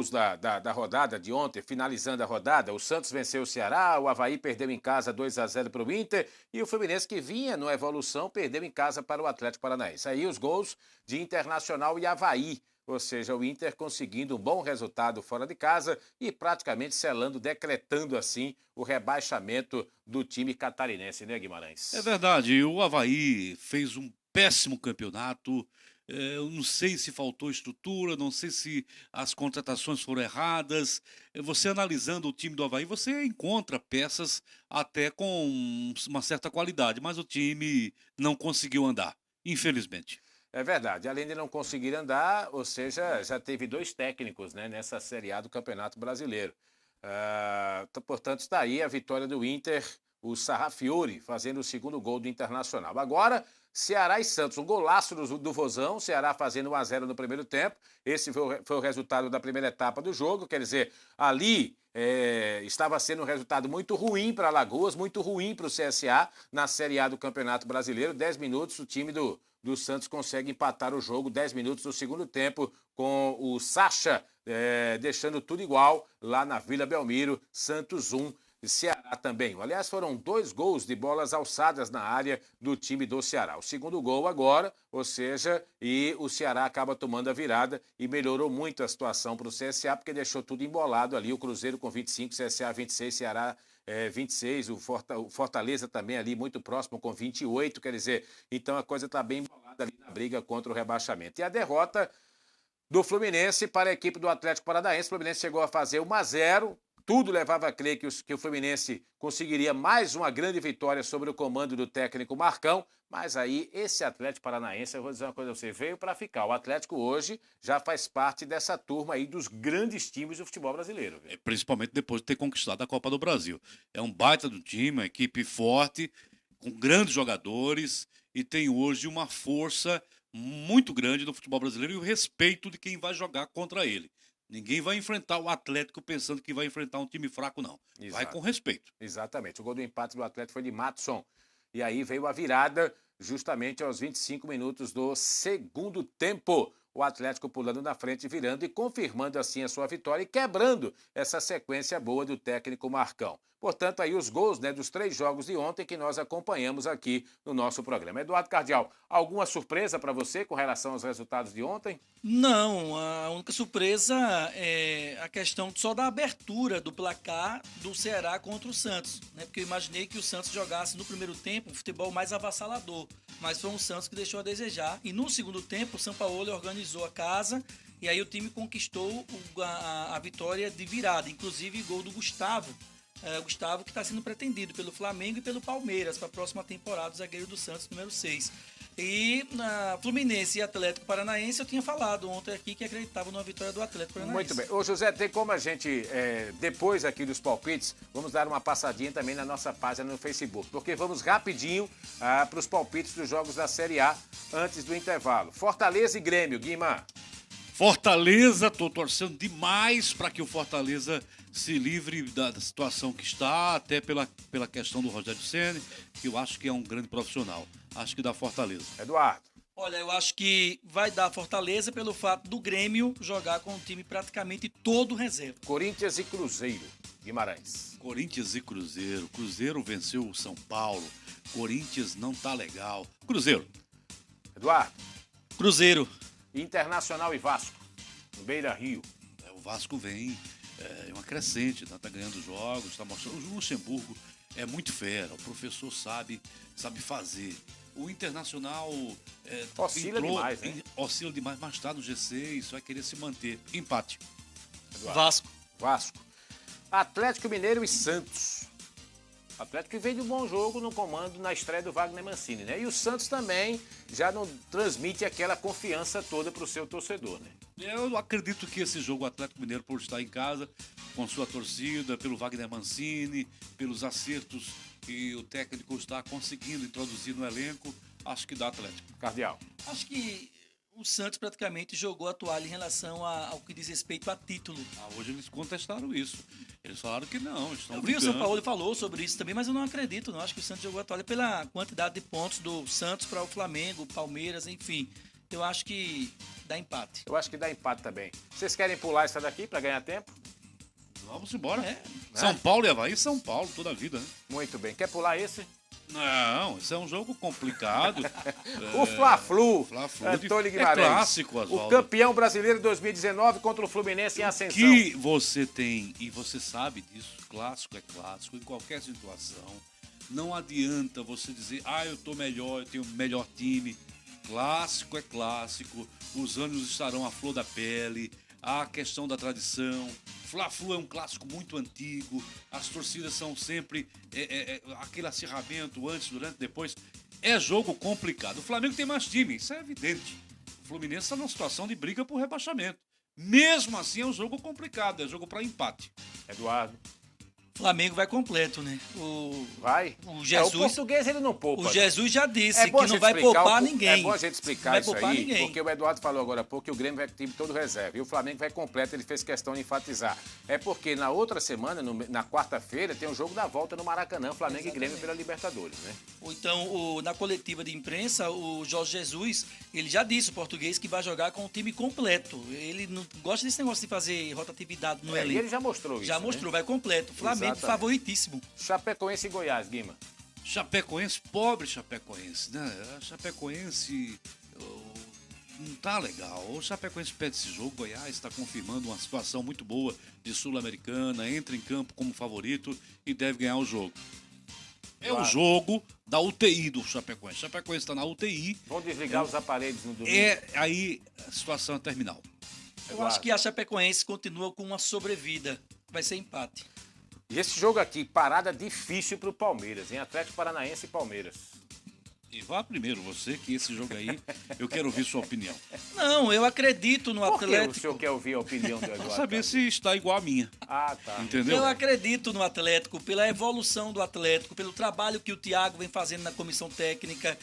da rodada de ontem, finalizando a rodada. O Santos venceu o Ceará, o Avaí perdeu em casa 2-0 para o Inter e o Fluminense, que vinha numa evolução, perdeu em casa para o Atlético Paranaense. Aí os gols de Internacional e Avaí. Ou seja, o Inter conseguindo um bom resultado fora de casa e praticamente selando, decretando assim o rebaixamento do time catarinense, né, Guimarães? É verdade, o Avaí fez um péssimo campeonato. Eu não sei se faltou estrutura, não sei se as contratações foram erradas. Você analisando o time do Avaí, você encontra peças até com uma certa qualidade, mas o time não conseguiu andar, infelizmente. É verdade, além de não conseguir andar, ou seja, já teve 2 técnicos, né, nessa Série A do Campeonato Brasileiro. Portanto, está aí a vitória do Inter, o Sarrafiori fazendo o segundo gol do Internacional. Agora, Ceará e Santos, um golaço do Vozão, Ceará fazendo 1-0 no primeiro tempo. Esse foi o resultado da primeira etapa do jogo, quer dizer, ali estava sendo um resultado muito ruim para Alagoas, muito ruim para o CSA na Série A do Campeonato Brasileiro. 10 minutos, o time do Santos consegue empatar o jogo, 10 minutos do segundo tempo, com o Sacha deixando tudo igual lá na Vila Belmiro. Santos 1, Ceará também. Aliás, foram 2 gols de bolas alçadas na área do time do Ceará. O segundo gol agora, ou seja, e o Ceará acaba tomando a virada e melhorou muito a situação para o CSA, porque deixou tudo embolado ali. O Cruzeiro com 25, CSA 26, Ceará 26, o Fortaleza também ali muito próximo com 28, quer dizer, então a coisa está bem embolada ali na briga contra o rebaixamento. E a derrota do Fluminense para a equipe do Atlético Paranaense, o Fluminense chegou a fazer 1-0, tudo levava a crer que o Fluminense conseguiria mais uma grande vitória sobre o comando do técnico Marcão, mas aí esse Atlético Paranaense, eu vou dizer uma coisa a você, veio para ficar. O Atlético hoje já faz parte dessa turma aí dos grandes times do futebol brasileiro. Principalmente depois de ter conquistado a Copa do Brasil. É um baita do time, uma equipe forte, com grandes jogadores e tem hoje uma força muito grande no futebol brasileiro e o respeito de quem vai jogar contra ele. Ninguém vai enfrentar o Atlético pensando que vai enfrentar um time fraco, não. Exato. Vai com respeito. Exatamente. O gol do empate do Atlético foi de Matson. E aí veio a virada justamente aos 25 minutos do segundo tempo. O Atlético pulando na frente, virando e confirmando assim a sua vitória e quebrando essa sequência boa do técnico Marcão. Portanto, aí os gols, né, dos 3 jogos de ontem que nós acompanhamos aqui no nosso programa. Eduardo Cardial, alguma surpresa para você com relação aos resultados de ontem? Não, a única surpresa é a questão só da abertura do placar do Ceará contra o Santos, né? Porque eu imaginei que o Santos jogasse no primeiro tempo um futebol mais avassalador, mas foi um Santos que deixou a desejar. E no segundo tempo, o Sampaoli organizou a casa E aí o time conquistou a vitória de virada, inclusive gol do Gustavo. Gustavo, que está sendo pretendido pelo Flamengo e pelo Palmeiras para a próxima temporada, o zagueiro do Santos, número 6. E na Fluminense e Atlético Paranaense, eu tinha falado ontem aqui que acreditava numa vitória do Atlético Paranaense. Muito bem. Ô José, tem como a gente, depois aqui dos palpites, vamos dar uma passadinha também na nossa página no Facebook, porque vamos rapidinho para os palpites dos jogos da Série A antes do intervalo. Fortaleza e Grêmio, Guima. Fortaleza, tô torcendo demais para que o Fortaleza se livre da situação que está, até pela questão do Rogério Ceni, que eu acho que é um grande profissional. Acho que dá Fortaleza. Eduardo. Olha, eu acho que vai dar Fortaleza pelo fato do Grêmio jogar com o time praticamente todo reserva. Corinthians e Cruzeiro, Guimarães. Corinthians e Cruzeiro. Cruzeiro venceu o São Paulo. Corinthians não tá legal. Cruzeiro. Eduardo. Cruzeiro. Internacional e Vasco, no Beira-Rio. O Vasco vem uma crescente, tá ganhando jogos, está mostrando. O Luxemburgo é muito fera, o professor sabe fazer. O Internacional oscila demais, né? Oscila demais, mas está no G6, vai querer se manter. Empate. Eduardo. Vasco. Atlético Mineiro e Santos. O Atlético vem de um bom jogo no comando na estreia do Wagner Mancini, né? E o Santos também já não transmite aquela confiança toda para o seu torcedor, né? Eu acredito que esse jogo, o Atlético Mineiro, por estar em casa, com sua torcida, pelo Wagner Mancini, pelos acertos que o técnico está conseguindo introduzir no elenco, acho que dá Atlético. Cardeal. Acho que o Santos praticamente jogou a toalha em relação ao que diz respeito a título. Hoje eles contestaram isso. Eles falaram que não, estão Eu vi o São Paulo falou sobre isso também, mas eu não acredito, não. Acho que o Santos jogou a toalha pela quantidade de pontos do Santos para o Flamengo, Palmeiras, enfim. Eu acho que dá empate. Eu acho que dá empate também. Vocês querem pular essa daqui para ganhar tempo? Vamos embora. São Paulo e Avaí, São Paulo, toda a vida, né? Muito bem. Quer pular esse? Não, isso é um jogo complicado. O Fla-Flu. Antônio Guimarães. É clássico, Oswaldo. O campeão brasileiro 2019 contra o Fluminense em ascensão. Que você tem, e você sabe disso, clássico é clássico, em qualquer situação. Não adianta você dizer, eu tô melhor, eu tenho o melhor time. Clássico é clássico, os ânimos estarão à flor da pele, a questão da tradição. Fla-Flu é um clássico muito antigo, as torcidas são sempre aquele acirramento antes, durante, depois. É jogo complicado. O Flamengo tem mais time, isso é evidente. O Fluminense está numa situação de briga por rebaixamento. Mesmo assim é um jogo complicado, é jogo para empate. Eduardo. Flamengo vai completo, né? Vai? O Jesus, o português ele não poupa. O Jesus já disse que não vai poupar ninguém. É bom a gente explicar isso aí, porque o Eduardo falou agora há pouco que o Grêmio vai com o time todo reserva. E o Flamengo vai completo, ele fez questão de enfatizar. É porque na outra semana, na quarta-feira, tem um jogo da volta no Maracanã, Flamengo e Grêmio pela Libertadores, né? Ou então, na coletiva de imprensa, o Jorge Jesus, ele já disse, o português, que vai jogar com o time completo. Ele não gosta desse negócio de fazer rotatividade no elenco. E ele já mostrou isso, Já mostrou, vai completo. Flamengo favoritíssimo. Chapecoense e Goiás, Guima. Chapecoense, pobre Chapecoense, né? A Chapecoense não tá legal. O Chapecoense perde esse jogo, Goiás está confirmando uma situação muito boa de Sul-Americana, entra em campo como favorito e deve ganhar o jogo. É o jogo da UTI do Chapecoense. O Chapecoense está na UTI. Vão desligar os aparelhos no domingo. Aí a situação é terminal. Eu acho que a Chapecoense continua com uma sobrevida. Vai ser empate. E esse jogo aqui, parada difícil pro Palmeiras, em Atlético Paranaense e Palmeiras. E vá primeiro, você, que esse jogo aí, eu quero ouvir sua opinião. Não, eu acredito no Atlético. Por que o senhor quer ouvir a opinião do Eduardo? Pra saber se está igual a minha. Ah, tá. Entendeu? Eu acredito no Atlético, pela evolução do Atlético, pelo trabalho que o Thiago vem fazendo na comissão técnica,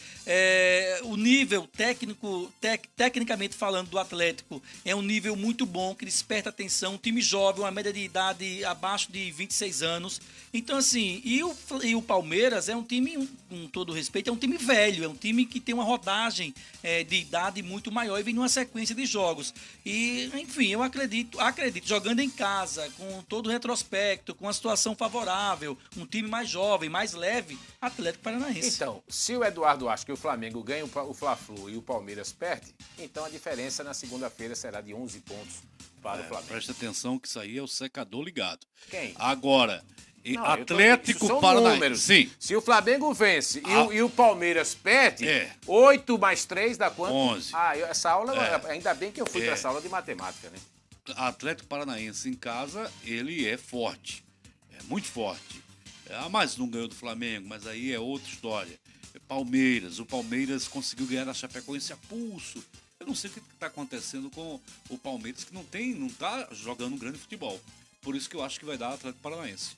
o nível técnico, tecnicamente falando, do Atlético é um nível muito bom, que desperta atenção, um time jovem, uma média de idade abaixo de 26 anos. Então, assim, e o Palmeiras é um time, com todo respeito, é um time velho, é um time que tem uma rodagem de idade muito maior e vem numa sequência de jogos. E, enfim, eu acredito, jogando em casa, com todo o retrospecto, com uma situação favorável, um time mais jovem, mais leve, Atlético Paranaense. Então, se o Eduardo acha que o Flamengo ganha o Fla-Flu e o Palmeiras perde, então a diferença na segunda-feira será de 11 pontos para o Flamengo. Presta atenção que isso aí é o secador ligado. Quem? Agora, E Não, Atlético são Paranaense. números. Sim. Se o Flamengo vence e o Palmeiras perde, É. 8 mais 3 dá quanto? 11. Essa aula, ainda bem que eu fui É. para essa aula de matemática, né? Atlético Paranaense em casa, ele é forte. É muito forte. Mas não ganhou do Flamengo, mas aí é outra história. Palmeiras. O Palmeiras conseguiu ganhar a Chapecoense a pulso. Eu não sei o que está acontecendo com o Palmeiras, que não está jogando um grande futebol. Por isso que eu acho que vai dar Atlético Paranaense.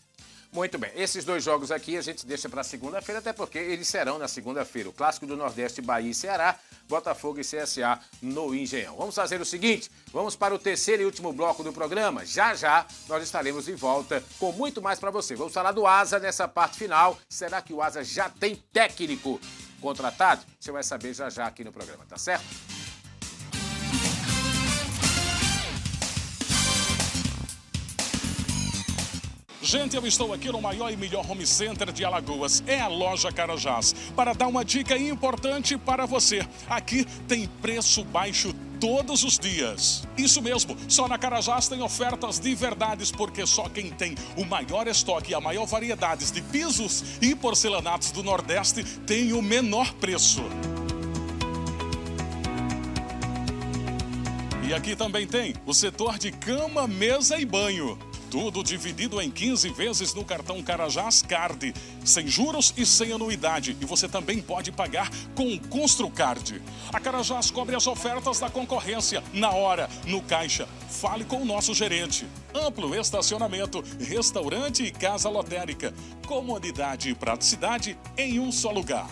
Muito bem, esses 2 jogos aqui a gente deixa para segunda-feira, até porque eles serão na segunda-feira. O Clássico do Nordeste, Bahia e Ceará, Botafogo e CSA no Engenhão. Vamos fazer o seguinte, vamos para o terceiro e último bloco do programa. Já já nós estaremos de volta com muito mais para você. Vamos falar do Asa nessa parte final. Será que o Asa já tem técnico contratado? Você vai saber já já aqui no programa, tá certo? Gente, eu estou aqui no maior e melhor home center de Alagoas. É a Loja Carajás. Para dar uma dica importante para você. Aqui tem preço baixo todos os dias. Isso mesmo, só na Carajás tem ofertas de verdades, porque só quem tem o maior estoque e a maior variedade de pisos e porcelanatos do Nordeste tem o menor preço. E aqui também tem o setor de cama, mesa e banho. Tudo dividido em 15 vezes no cartão Carajás Card, sem juros e sem anuidade. E você também pode pagar com o Construcard. A Carajás cobre as ofertas da concorrência na hora, no caixa. Fale com o nosso gerente. Amplo estacionamento, restaurante e casa lotérica. Comodidade e praticidade em um só lugar.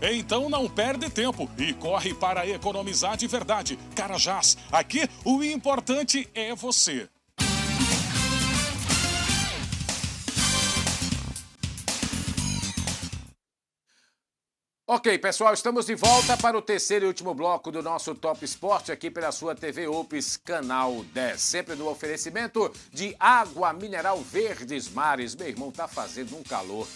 Então não perde tempo e corre para economizar de verdade. Carajás, aqui o importante é você. Ok, pessoal, estamos de volta para o terceiro e último bloco do nosso Top Esporte aqui pela sua TV Ops, Canal 10. Sempre no oferecimento de água mineral Verdes Mares. Meu irmão, tá fazendo um calor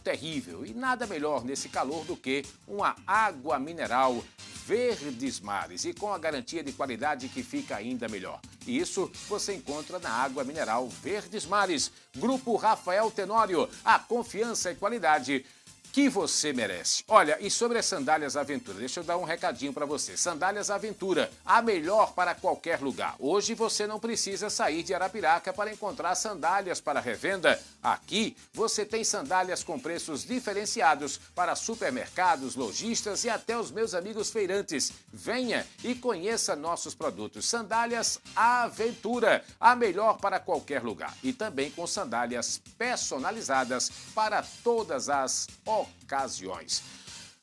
terrível. E nada melhor nesse calor do que uma água mineral Verdes Mares. E com a garantia de qualidade que fica ainda melhor. E isso você encontra na água mineral Verdes Mares. Grupo Rafael Tenório, a confiança e qualidade que você merece. Olha, e sobre as sandálias Aventura, deixa eu dar um recadinho para você. Sandálias Aventura, a melhor para qualquer lugar. Hoje você não precisa sair de Arapiraca para encontrar sandálias para revenda. Aqui você tem sandálias com preços diferenciados para supermercados, lojistas e até os meus amigos feirantes. Venha e conheça nossos produtos. Sandálias Aventura, a melhor para qualquer lugar. E também com sandálias personalizadas para todas as ocasiões.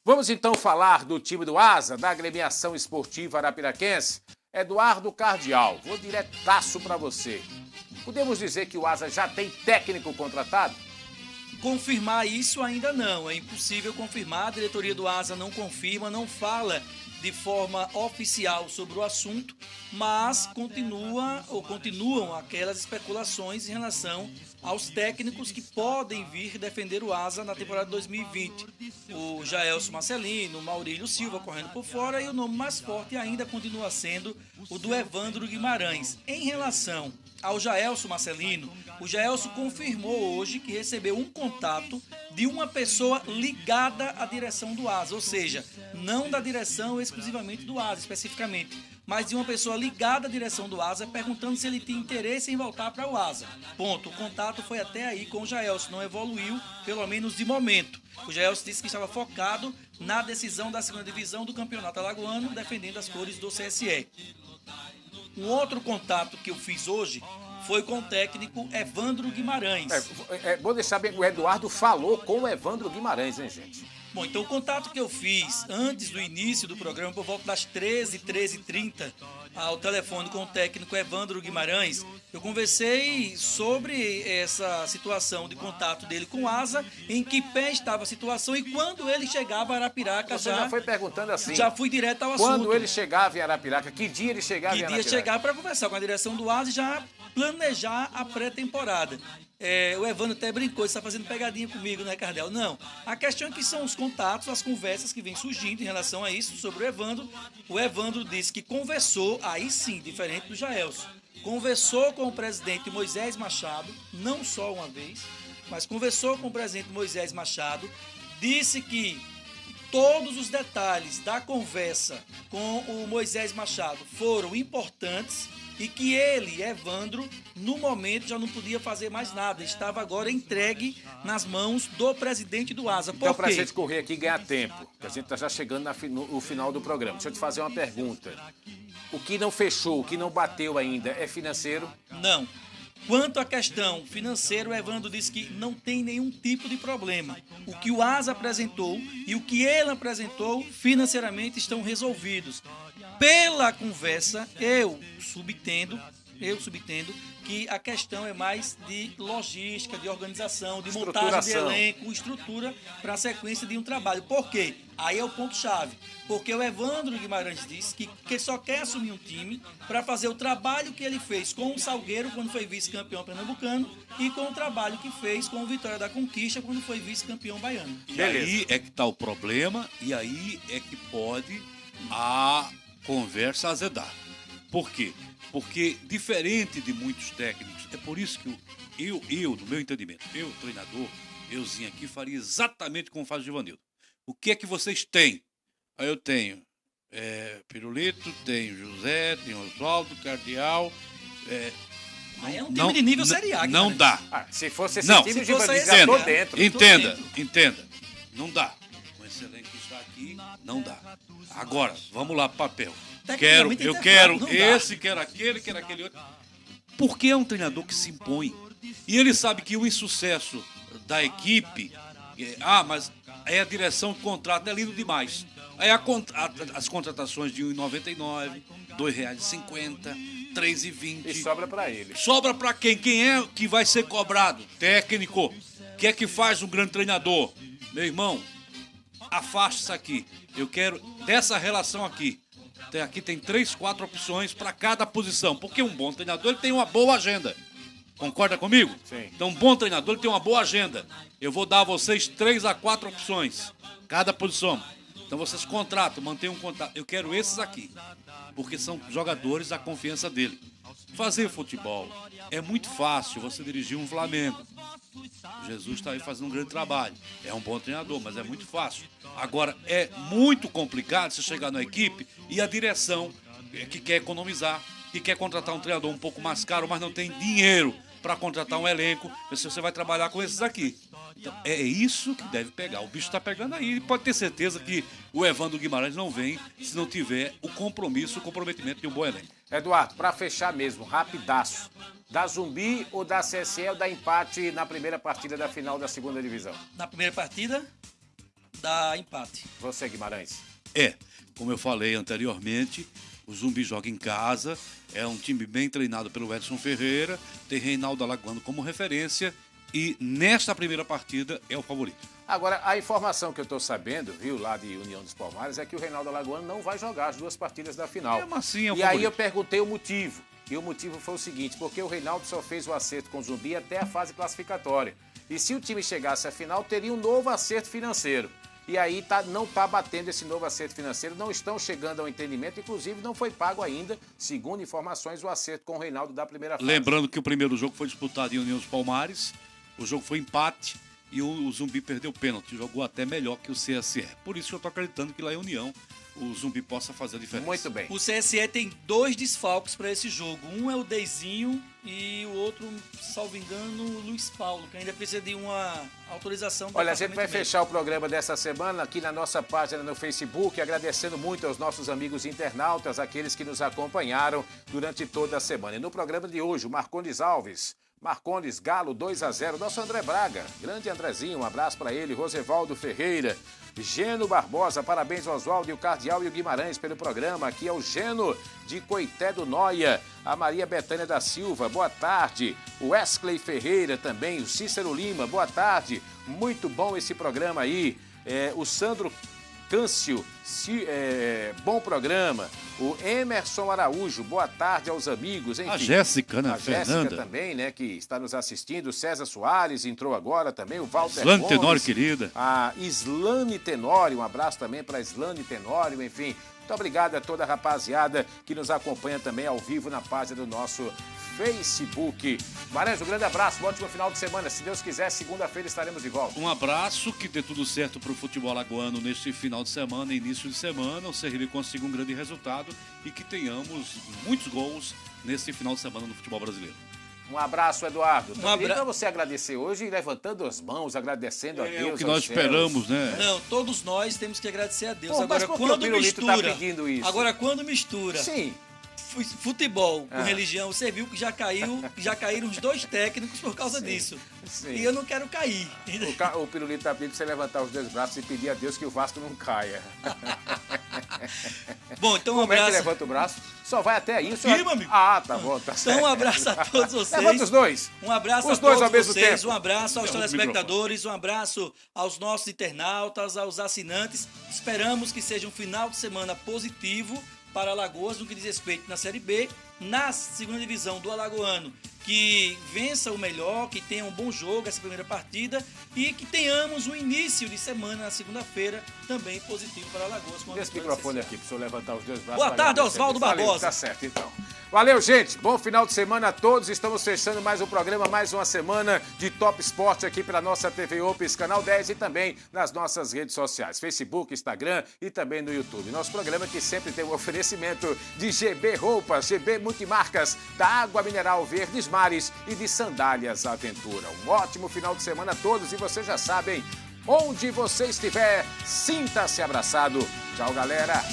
Vamos então falar do time do Asa, da agremiação esportiva arapiraquense. Eduardo Cardial, vou diretaço para você. Podemos dizer que o Asa já tem técnico contratado? Confirmar isso ainda não, é impossível confirmar, a diretoria do Asa não confirma, não fala de forma oficial sobre o assunto, mas continuam aquelas especulações em relação aos técnicos que podem vir defender o Asa na temporada 2020. O Jaelson Marcelino, o Maurílio Silva correndo por fora, e o nome mais forte ainda continua sendo o do Evandro Guimarães. Em relação ao Jaelson Marcelino, o Jaelson confirmou hoje que recebeu um contato de uma pessoa ligada à direção do Asa, ou seja, não da direção exclusivamente do Asa, especificamente, mas de uma pessoa ligada à direção do Asa, perguntando se ele tinha interesse em voltar para o Asa. Ponto. O contato foi até aí com o Jaelson, não evoluiu, pelo menos de momento. O Jaelson disse que estava focado na decisão da segunda divisão do Campeonato Alagoano, defendendo as cores do CSE. Um outro contato que eu fiz hoje foi com o técnico Evandro Guimarães. Vou deixar bem, o Eduardo falou com o Evandro Guimarães, hein, gente? Bom, então o contato que eu fiz antes do início do programa, por volta das 13h30, ao telefone com o técnico Evandro Guimarães, eu conversei sobre essa situação de contato dele com o Asa, em que pé estava a situação e quando ele chegava a Arapiraca. Você já foi perguntando assim. Já fui direto ao assunto. Quando ele chegava em Arapiraca, que dia ele chegava em Arapiraca? Que dia chegar para conversar com a direção do Asa e já planejar a pré-temporada. O Evandro até brincou, está fazendo pegadinha comigo, né, Cardeal? Não. A questão é que são os contatos, as conversas que vêm surgindo em relação a isso, sobre o Evandro. O Evandro disse que conversou, aí sim, diferente do Jaelson, conversou com o presidente Moisés Machado, não só uma vez, mas conversou com o presidente Moisés Machado, disse que todos os detalhes da conversa com o Moisés Machado foram importantes e que ele, Evandro, no momento já não podia fazer mais nada. Estava agora entregue nas mãos do presidente do ASA. Então, para a gente correr aqui e ganhar tempo, que a gente está já chegando no final do programa, deixa eu te fazer uma pergunta. O que não fechou, o que não bateu ainda, é financeiro? Não. Quanto à questão financeira, o Evandro disse que não tem nenhum tipo de problema. O que o ASA apresentou e o que ele apresentou financeiramente estão resolvidos. Pela conversa, eu subtendo que a questão é mais de logística, de organização, de montagem de elenco, estrutura para a sequência de um trabalho. Por quê? Aí é o ponto-chave. Porque o Evandro Guimarães disse que só quer assumir um time para fazer o trabalho que ele fez com o Salgueiro quando foi vice-campeão pernambucano e com o trabalho que fez com o Vitória da Conquista quando foi vice-campeão baiano. E aí é que está o problema e aí é que pode a conversa azedar. Por quê? Porque, diferente de muitos técnicos, é por isso que eu, no meu entendimento, eu, treinador, euzinho aqui, faria exatamente como faz o Givanildo. O que é que vocês têm? Aí eu tenho Pirulito, tenho José, tenho Oswaldo, Cardeal. Aí é um time de nível Série A. Não dá. Se fosse esse não, time, se fosse já tô dentro. Entenda. Não dá. Com esse elenco que está aqui, não dá. Agora, vamos lá, papel. Eu quero esse, quero aquele outro. Porque é um treinador que se impõe. E ele sabe que o insucesso da equipe... mas aí a direção contrata, é lindo demais. Aí as contratações de R$1,99, R$2,50, R$3,20. E sobra para ele. Sobra para quem? Quem é que vai ser cobrado? Técnico. Que é que faz um grande treinador? Meu irmão, afaste isso aqui. Eu quero dessa relação aqui. Aqui tem 3, 4 opções para cada posição. Porque um bom treinador ele tem uma boa agenda. Concorda comigo? Sim. Então, um bom treinador ele tem uma boa agenda. Eu vou dar a vocês 3 a 4 opções. Cada posição. Então, vocês contratam, mantêm um contato. Eu quero esses aqui. Porque são jogadores da confiança dele. Fazer futebol é muito fácil você dirigir um Flamengo. Jesus está aí fazendo um grande trabalho. É um bom treinador, mas é muito fácil. Agora, é muito complicado você chegar na equipe e a direção que quer economizar, que quer contratar um treinador um pouco mais caro, mas não tem dinheiro para contratar um elenco. Você vai trabalhar com esses aqui. Então, é isso que deve pegar. O bicho está pegando aí. E pode ter certeza que o Evandro Guimarães não vem se não tiver o comprometimento de um bom elenco. Eduardo, para fechar mesmo, rapidaço. Da Zumbi ou da CSE ou da empate na primeira partida da final da segunda divisão? Na primeira partida, dá empate. Você, Guimarães? Como eu falei anteriormente, o Zumbi joga em casa, é um time bem treinado pelo Edson Ferreira, tem Reinaldo Alagoano como referência e nesta primeira partida é o favorito. Agora, a informação que eu estou sabendo, viu, lá de União dos Palmares, é que o Reinaldo Alagoano não vai jogar as 2 partidas da final. Assim é o e favorito. aí eu perguntei o motivo. E o motivo foi o seguinte, porque o Reinaldo só fez o acerto com o Zumbi até a fase classificatória. E se o time chegasse à final, teria um novo acerto financeiro. E aí não está batendo esse novo acerto financeiro, não estão chegando ao entendimento, inclusive não foi pago ainda, segundo informações, o acerto com o Reinaldo da primeira fase. Lembrando que o primeiro jogo foi disputado em União dos Palmares, o jogo foi empate e o Zumbi perdeu o pênalti, jogou até melhor que o CSE. Por isso que eu estou acreditando que lá em União o Zumbi possa fazer a diferença. Muito bem. O CSE tem 2 desfalques para esse jogo. Um é o Deizinho e o outro, salvo engano, o Luiz Paulo, que ainda precisa de uma autorização. Olha, a gente vai fechar o programa dessa semana aqui na nossa página no Facebook, agradecendo muito aos nossos amigos internautas, aqueles que nos acompanharam durante toda a semana. E no programa de hoje, o Marcondes Alves, Marcondes Galo 2-0, nosso André Braga, grande Andrezinho, um abraço para ele, Rosevaldo Ferreira, Geno Barbosa, parabéns Oswaldo e o Cardeal e o Guimarães pelo programa. Aqui é o Geno de Coité do Noia, a Maria Betânia da Silva, boa tarde. O Wesley Ferreira também, o Cícero Lima, boa tarde. Muito bom esse programa aí. O Sandro Câncio, bom programa. O Emerson Araújo, boa tarde aos amigos. Enfim, A Jéssica, né? a Jéssica Fernanda. também, né, que está nos assistindo. O César Soares entrou agora também. O Walter Islane Gomes. Tenório, querida. A Islane Tenório, um abraço também para a Islane Tenório, enfim. Muito obrigado a toda a rapaziada que nos acompanha também ao vivo na página do nosso Facebook. Guimarães, um grande abraço, um ótimo final de semana. Se Deus quiser, segunda-feira estaremos de volta. Um abraço, que dê tudo certo para o futebol alagoano neste final de semana, início de semana. O CRB consiga um grande resultado e que tenhamos muitos gols nesse final de semana no futebol brasileiro. Um abraço, Eduardo. Um abra- Para você agradecer hoje, levantando as mãos, agradecendo a Deus. É o que aos nós céus. esperamos, né? Não, todos nós temos que agradecer a Deus. Pô, mas Agora, por que o quando Pirulito mistura, tá pedindo isso? agora quando mistura Sim. futebol com Ah. religião, você viu que já caíram os 2 técnicos por causa disso. sim. E eu não quero cair. O Pirulito tá pedindo pra você levantar os 2 braços e pedir a Deus que o Vasco não caia. Bom, então um Como é que abraço. levanta o braço? Só vai até aí. Aqui, meu amigo. Ah, tá bom, tá certo. Então um abraço a todos vocês. Levanta os 2. Um abraço Os a dois todos ao mesmo vocês, tempo. um abraço aos É, o telespectadores, um abraço aos nossos internautas, aos assinantes. Esperamos que seja um final de semana positivo para Alagoas no que diz respeito na Série B, na segunda divisão do Alagoano, que vença o melhor, que tenha um bom jogo essa primeira partida e que tenhamos um início de semana na segunda-feira também positivo para Alagoas. com uma Esse vitória microfone essencial. aqui, para o senhor levantar os 2 braços. Boa pra tarde, agradecer. Oswaldo Valeu, Barbosa. Tá certo, então. Valeu, gente. Bom final de semana a todos. Estamos fechando mais um programa, mais uma semana de Top Esporte aqui pela nossa TV Opus, Canal 10 e também nas nossas redes sociais, Facebook, Instagram e também no YouTube. Nosso programa que sempre tem o oferecimento de GB Roupas, GB Multimarcas, da Água Mineral Verdes Mares e de Sandálias Aventura. Um ótimo final de semana a todos e vocês já sabem, onde você estiver, sinta-se abraçado. Tchau, galera.